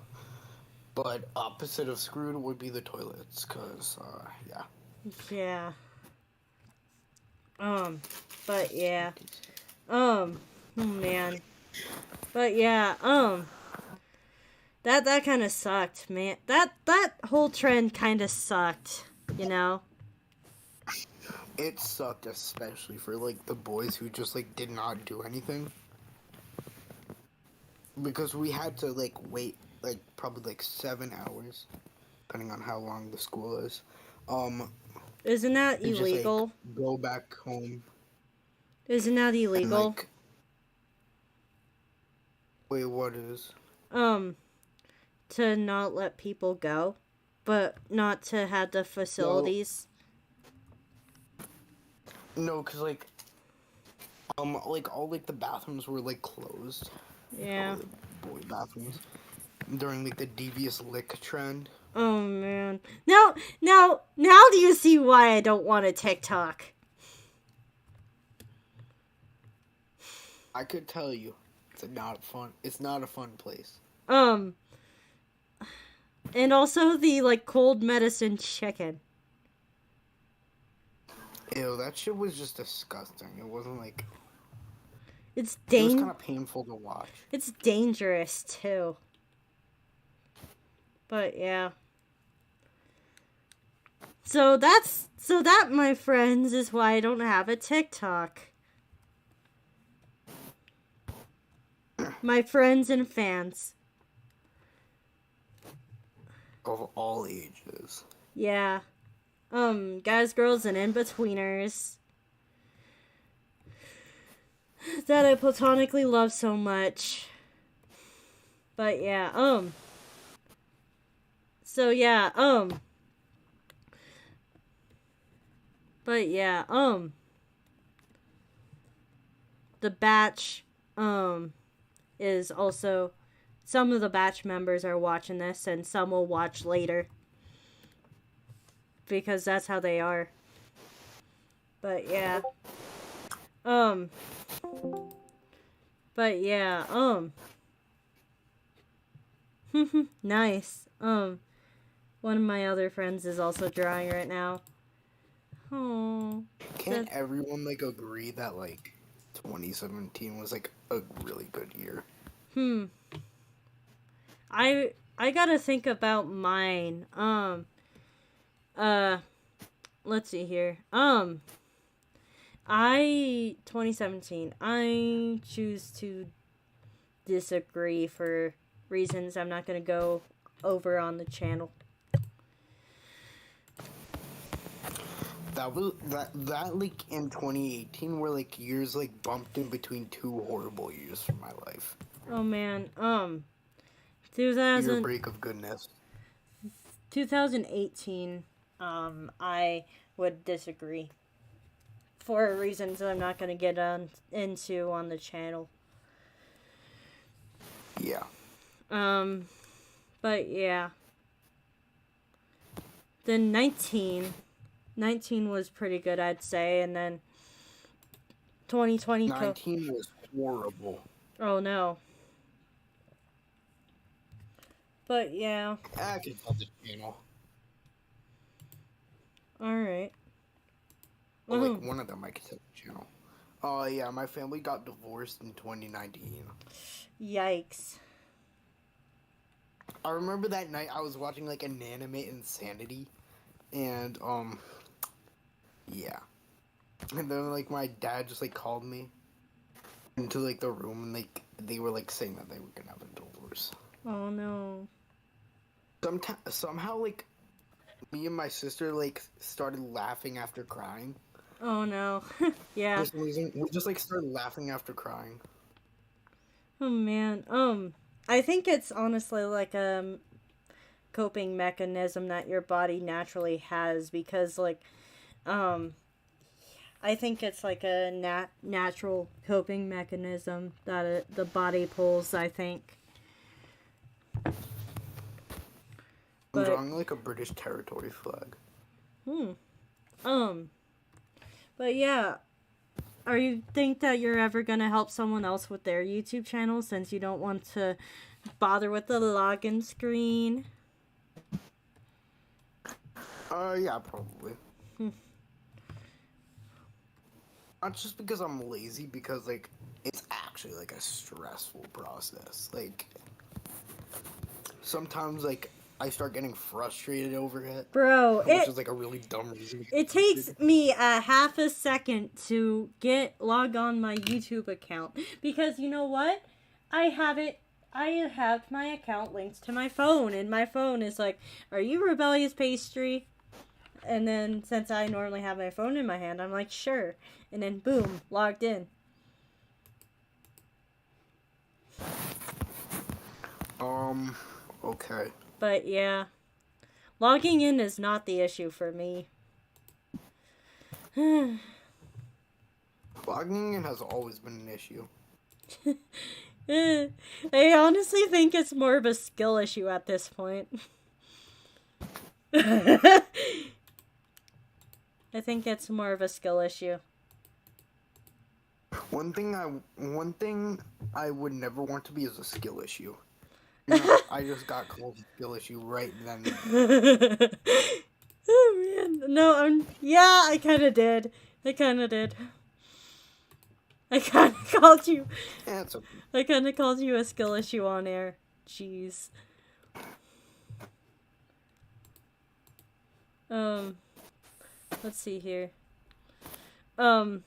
but opposite of screwed would be the toilets, cause yeah. Yeah. But yeah. Oh man. But yeah, that kind of sucked, man. That whole trend kind of sucked, you know? It sucked, especially for like the boys who just like did not do anything. Because we had to like wait like probably like 7 hours, depending on how long the school is. Isn't that And just like illegal? go back home Isn't that and illegal? like wait, what is? Um, to not let people go, but not to have the Well, facilities. no, cause like all like the bathrooms were like closed. All Yeah. the boy bathrooms during like the devious lick trend. Oh man. Now do you see why I don't want a TikTok? I could tell you, it's not fun. It's not a fun place. Um, and also the like cold medicine chicken. Ew, that shit was just disgusting. It wasn't like It's it was kind of painful to watch. It's dangerous too. But yeah. So that, my friends, is why I don't have a TikTok. My friends and fans. Of all ages. Yeah. Guys, girls, and in-betweeners. That I platonically love so much. But yeah, So yeah, But yeah, the batch, is also, some of the batch members are watching this and some will watch later. Because that's how they are. But yeah. But yeah, nice. One of my other friends is also drawing right now. Oh. Can't everyone like agree that like 2017 was like a really good year? I gotta think about mine. Let's see here. 2017. I choose to disagree for reasons I'm not gonna go over on the channel. That like in 2018 were like years like bumped in between two horrible years for my life. Oh man, Year 2000, break of goodness. 2018, I would disagree. For reasons I'm not gonna get into on the channel. Yeah. But yeah. Then 19 was pretty good, I'd say, and then 2020. 19 was horrible. Oh no. But yeah. I can tell the channel. Alright. Well, like one of them I can tell the channel. Oh yeah, my family got divorced in 2019. Yikes. I remember that night I was watching like Inanimate Insanity, and yeah. And then like my dad just like called me into like the room, and like they were like saying that they were gonna have a divorce. Oh no. Somehow like me and my sister like started laughing after crying. Oh no. Yeah. For some reason, we just like started laughing after crying. Oh man. I think it's honestly like a coping mechanism that your body naturally has, because like I think it's like a natural coping mechanism that the body pulls, I think. I'm drawing like a British territory flag. But yeah, are you think that you're ever gonna help someone else with their YouTube channel, since you don't want to bother with the login screen? Yeah, probably. Not just because I'm lazy, because like it's actually like a stressful process. Like sometimes like I start getting frustrated over it. Bro, which is like a really dumb reason. It takes me a half a second to log on my YouTube account, because you know what? I have it I have my account linked to my phone, and my phone is like, "Are you Rebellious Pastry?" And then since I normally have my phone in my hand, I'm like, "Sure," and then boom, logged in. Okay. But yeah, logging in is not the issue for me. Logging in has always been an issue. I honestly think it's more of a skill issue at this point. I think it's more of a skill issue. One thing I would never want to be is a skill issue. No, I just got called a skill issue right then. Oh man, no, yeah, I kind of did. I kind of did. I kind of called you. Yeah, it's okay. I kind of called you a skill issue on air. Jeez. Let's see here. And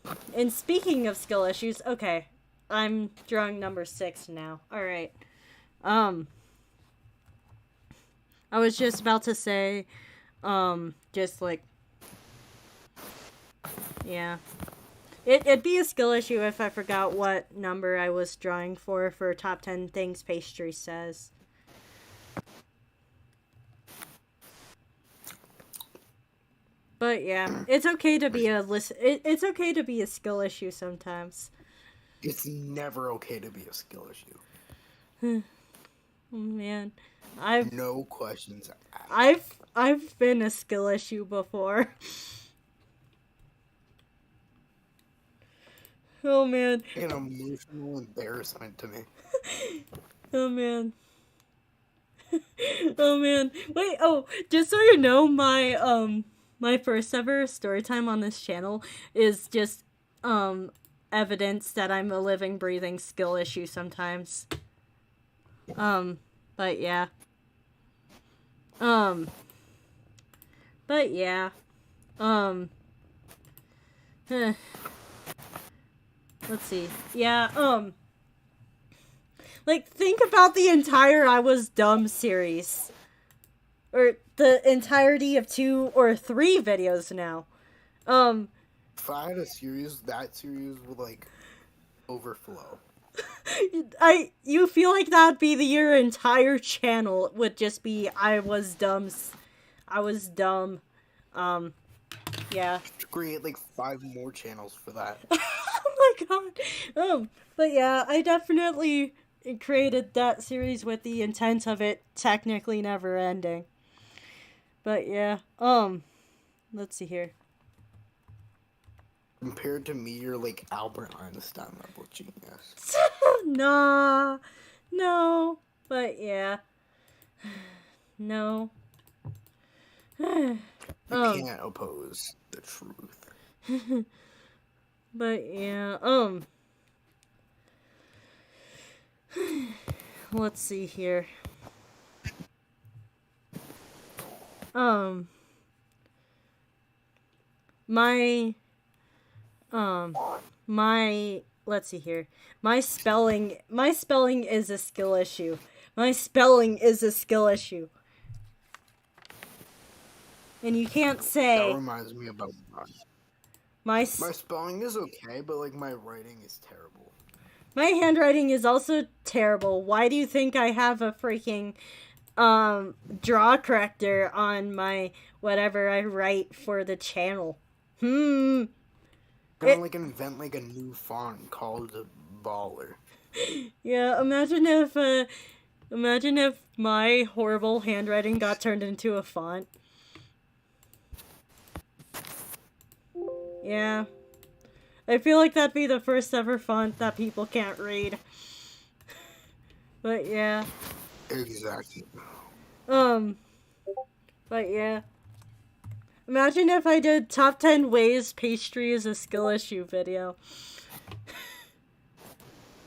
speaking of skill issues, okay, I'm drawing number 6 now. All right. I was just about to say, just like, yeah. It'd be a skill issue if I forgot what number I was drawing for top 10 things pastry says. But yeah, it's okay to be it's okay to be a skill issue sometimes. It's never okay to be a skill issue. Oh man, No questions asked. I've been a skill issue before. Oh man. An emotional embarrassment to me. Oh man. Oh man. Wait, oh, just so you know, my first ever story time on this channel is just evidence that I'm a living breathing skill issue sometimes. But yeah. But yeah. Let's see. Yeah, like, think about the entire I Was Dumb series. Or the entirety of 2 or 3 videos now. If I had a series, that series would like overflow. You feel like that'd be your entire channel. It would just be I Was Dumb. I Was Dumb. Yeah. Create like 5 more channels for that. Oh my god. But yeah, I definitely created that series with the intent of it technically never ending. But yeah, let's see here. Compared to me, you're like Albert Einstein level genius. Nah, no, but yeah, no. You can't oppose the truth. But yeah, let's see here. Let's see here. My spelling is a skill issue. My spelling is a skill issue. And you can't say That reminds me about mine. My spelling is okay, but like my writing is terrible. My handwriting is also terrible. Why do you think I have a freaking draw corrector on my whatever I write for the channel? Kind of like invent like a new font called Baller. Yeah, imagine if my horrible handwriting got turned into a font. Yeah. I feel like that'd be the first ever font that people can't read. But yeah. Exactly. But yeah. Imagine if I did top 10 ways pastry is a skill issue video.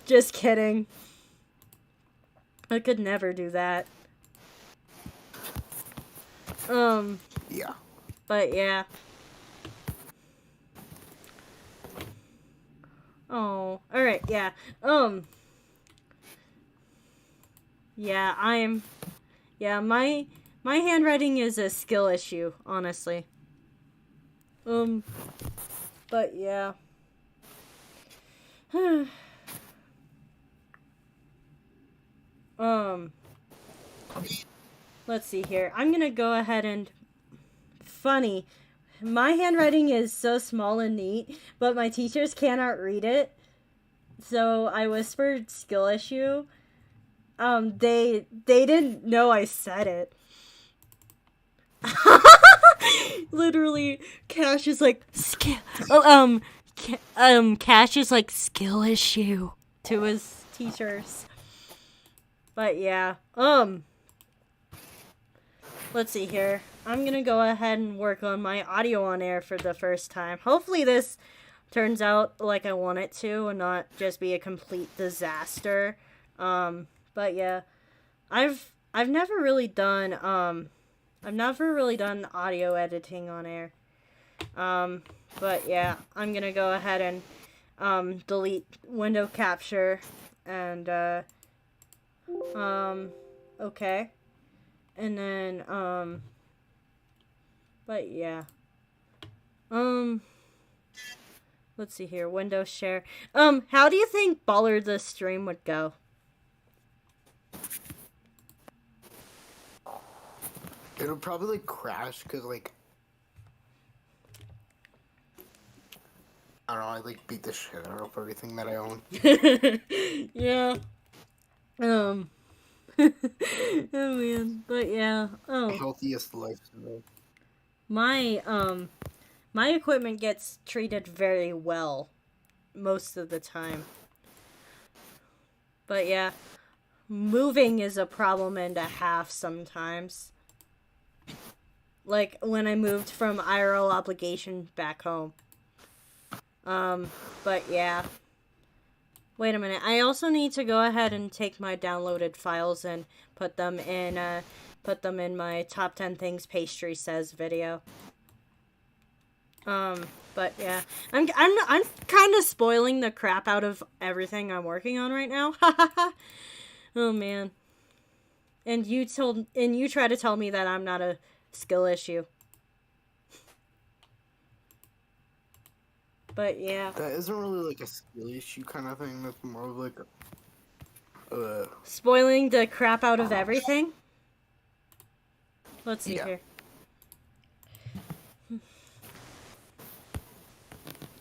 Just kidding. I could never do that. Yeah. But yeah. Oh, alright, yeah. Yeah, my handwriting is a skill issue, honestly. But yeah. um, let's see here. I'm gonna go ahead and funny. My handwriting is so small and neat, but my teachers cannot read it. So I whispered skill issue. They didn't know I said it. Literally, Cash is like skill. Cash is like skill issue to his teachers. But yeah, let's see here. I'm gonna go ahead and work on my audio on air for the first time. Hopefully this turns out like I want it to and not just be a complete disaster. But yeah, I've never really done audio editing on air. But yeah, I'm gonna go ahead and delete window capture and okay. And then but yeah. Let's see here, window share. How do you think Baller the stream would go? It'll probably like crash because like I don't know. I like beat the shit out of everything that I own. Yeah. Oh man, but yeah. Healthiest lifestyle. My equipment gets treated very well most of the time. But yeah, moving is a problem and a half sometimes. Like when I moved from IRL obligation back home. But yeah. Wait a minute. I also need to go ahead and take my downloaded files and put them in my top 10 things pastry says video. But yeah. I'm kind of spoiling the crap out of everything I'm working on right now. Oh man. And you try to tell me that I'm not a skill issue. But yeah. That isn't really like a skill issue kind of thing. That's more of like spoiling the crap out of everything? Let's see here.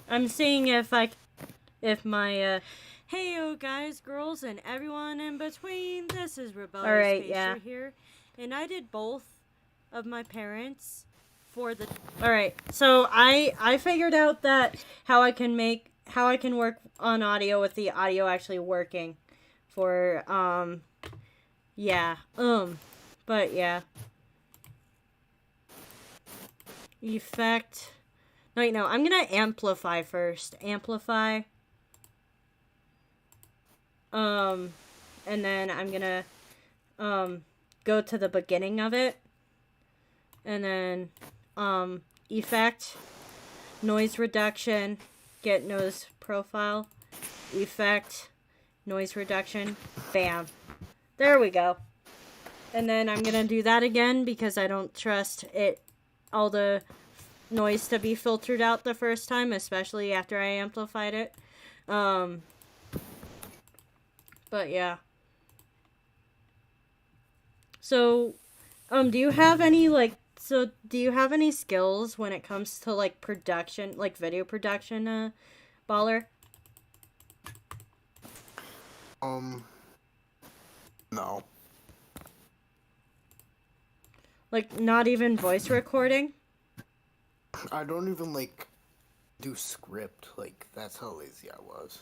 I'm seeing if my hey yo guys, girls, and everyone in between. This is Rebellious Pastry here. And I did both of my parents for the Alright, so I figured out that how I can work on audio with the audio actually working for yeah. But yeah. Effect. No, wait, no, I'm gonna amplify first. Amplify. And then I'm gonna go to the beginning of it. And then effect, noise reduction, get noise profile, effect, noise reduction, bam. There we go. And then I'm gonna do that again because I don't trust all the noise to be filtered out the first time, especially after I amplified it. But yeah. So, do you have any skills when it comes to like production, like video production, Baller? No. Like not even voice recording? I don't even like do script. Like that's how lazy I was.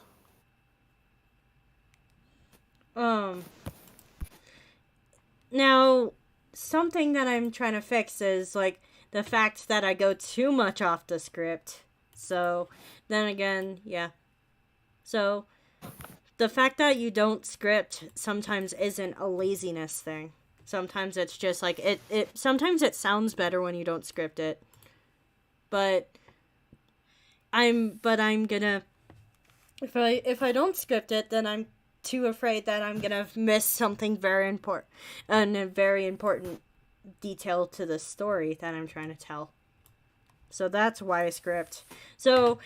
Now, something that I'm trying to fix is like the fact that I go too much off the script. So, then again, yeah. So, the fact that you don't script sometimes isn't a laziness thing. Sometimes it's just like sometimes it sounds better when you don't script it. But I'm gonna if I don't script it, then I'm too afraid that I'm gonna miss something very important, and a very important detail to the story that I'm trying to tell. So that's why I script. So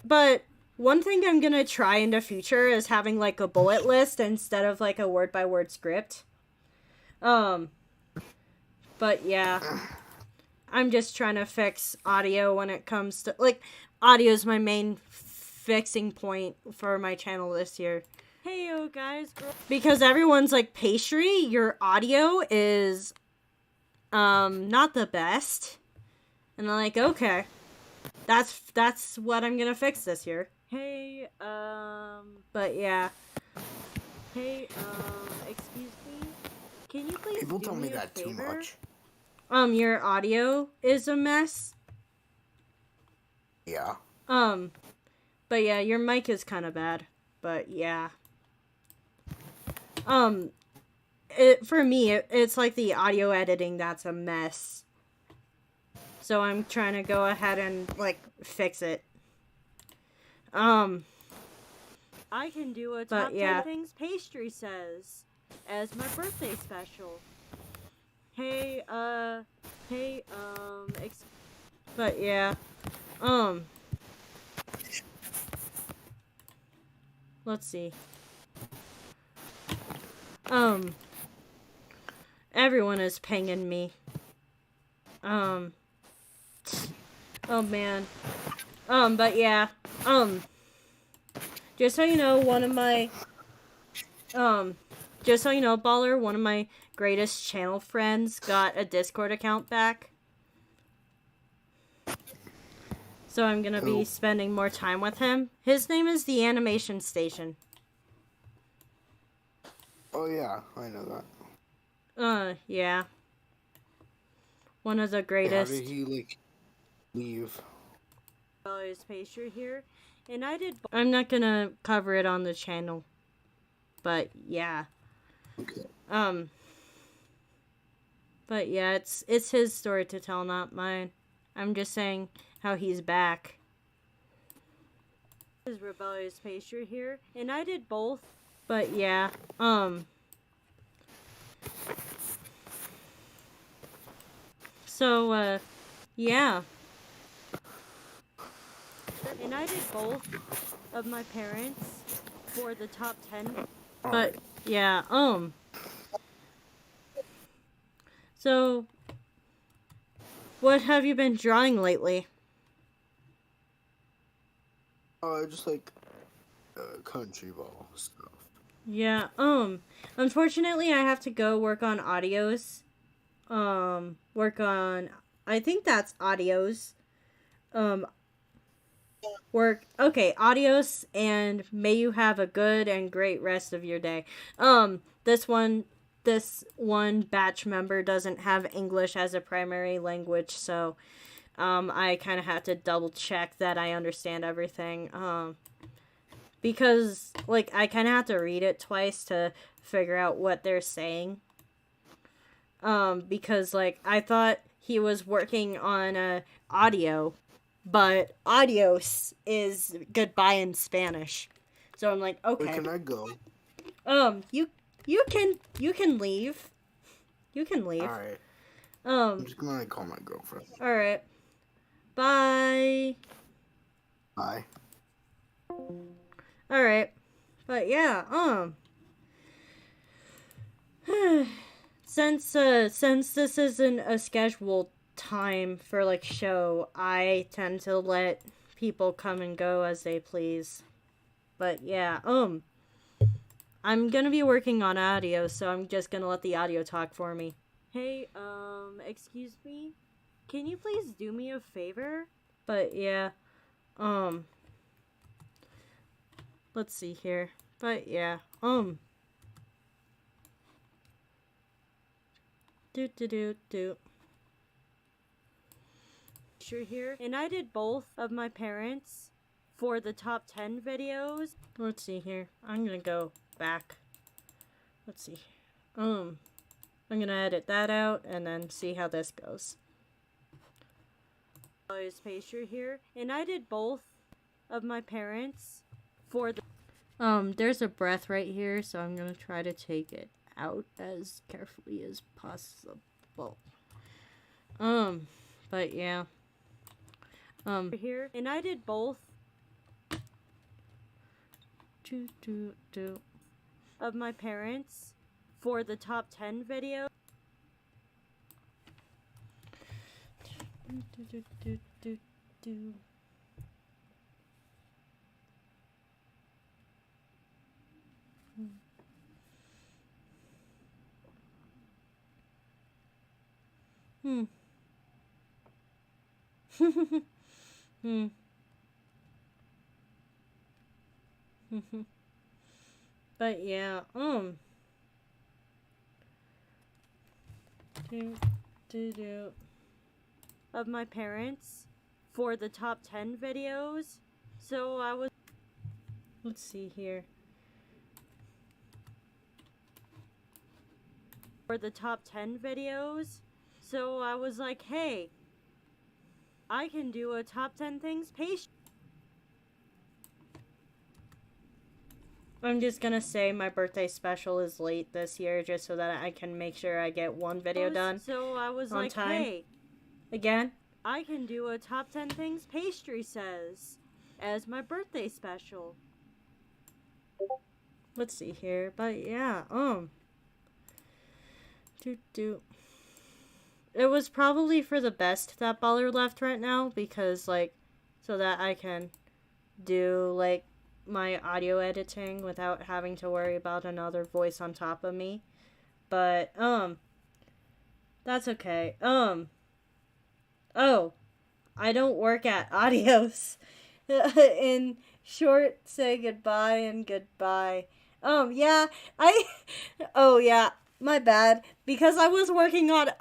but one thing I'm gonna try in the future is having like a bullet list instead of like a word by word script. But yeah, I'm just trying to fix audio when it comes to like audio is my main fixing point for my channel this year. Hey yo guys, because everyone's like pastry, your audio is not the best. And I'm like, okay. That's what I'm gonna fix this year. Hey, but yeah. Hey, excuse me? Can you please People do tell me me a that too favor? much. Your audio is a mess. Yeah. But yeah, your mic is kind of bad. But yeah. For me, it's like the audio editing that's a mess. So I'm trying to go ahead and, like, fix it. I can do a top 10 things pastry says as my birthday special. Hey, but yeah, let's see. Everyone is pinging me. Oh man. But yeah, just so you know, just so you know, Baller, one of my greatest channel friends got a Discord account back. So I'm gonna be spending more time with him. His name is the Animation Station. Oh yeah, I know that. Yeah. One of the How greatest. did he like leave? His pastry here, and I'm not gonna cover it on the channel, but yeah. Okay. But yeah, it's his story to tell, not mine. I'm just saying how he's back. This is Rebellious Pastry here, and I did both. But yeah, so yeah. And I did both of my parents for the top 10. But yeah, so what have you been drawing lately? Just like country ball stuff. Yeah, unfortunately I have to go work on audios. I think that's audios. Adios, and may you have a good and great rest of your day. This one batch member doesn't have English as a primary language, so I kind of have to double check that I understand everything. Because like I kind of have to read it twice to figure out what they're saying. Because like I thought he was working on audio, but adios is goodbye in Spanish. So I'm like, okay. Where can I go? You can leave. You can leave. All right. Um, I'm just gonna call my girlfriend. all right. Bye. Bye. All right. But yeah, since this isn't a scheduled time for like show, I tend to let people come and go as they please. But yeah, I'm gonna be working on audio, so I'm just gonna let the audio talk for me. Hey, excuse me? Can you please do me a favor? But yeah, let's see here. But yeah, do. Sure here. And I did both of my parents for the top 10 videos. Let's see here. I'm gonna go back. Let's see. I'm gonna edit that out and then see how this goes. Pastry here. And I did both of my parents for the There's a breath right here, so I'm gonna try to take it out as carefully as possible. But yeah. Here, and I did both. Of my parents for the top 10 video. But yeah, of my parents for the top 10 videos. So I was, let's see here. For the top 10 videos. So I was like, hey, I can do a top 10 things pastry. I'm just gonna say my birthday special is late this year just so that I can make sure I get one video done. So I was on like, time. Hey, again, I can do a top 10 things pastry says as my birthday special. Let's see here, but yeah, it was probably for the best that Baller left right now because, like, so that I can do, like, my audio editing without having to worry about another voice on top of me. But, that's okay. Oh, I don't work at Audios. In short, say goodbye and goodbye. Yeah, oh yeah, my bad. Because I was working on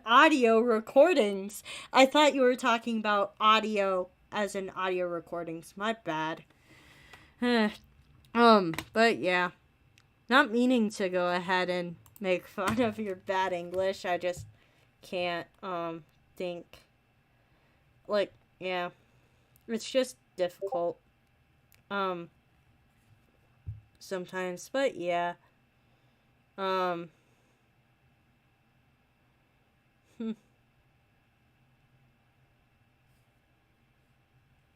audio recordings. I thought you were talking about audio as in audio recordings. My bad. But yeah. Not meaning to go ahead and make fun of your bad English. I just can't, think. Like, yeah. It's just difficult. Sometimes. But yeah.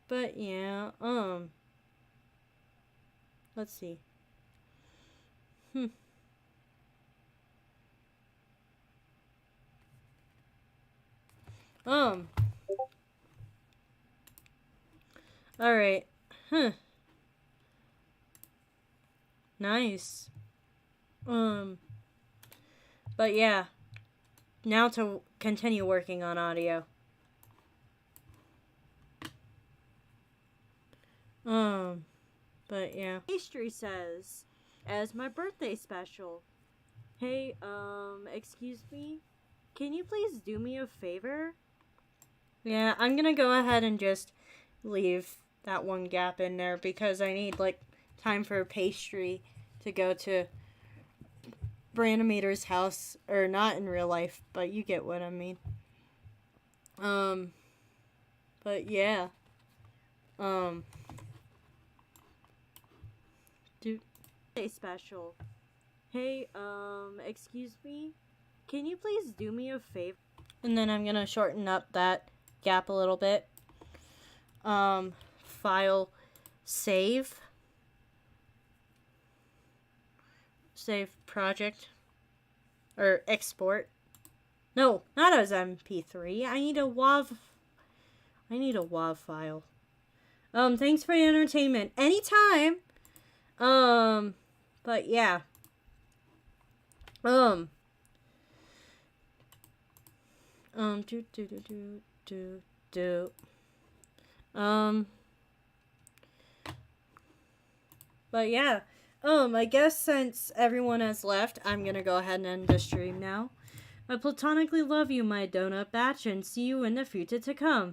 But yeah, let's see. Alright. Nice. But yeah. Now to continue working on audio. But yeah. Pastry says, as my birthday special. Hey, excuse me? Can you please do me a favor? Yeah, I'm gonna go ahead and just leave that one gap in there because I need, like, time for pastry to go to Brandometer's house. Or not in real life, but you get what I mean. But yeah. Birthday special. Hey, excuse me? Can you please do me a favor? And then I'm gonna shorten up that gap a little bit. File, save. Save project. Or export. No, not as MP3. I need a WAV file. Thanks for the entertainment. Anytime. But yeah. But yeah. I guess since everyone has left, I'm gonna go ahead and end the stream now. I platonically love you, my donut batch, and see you in the future to come.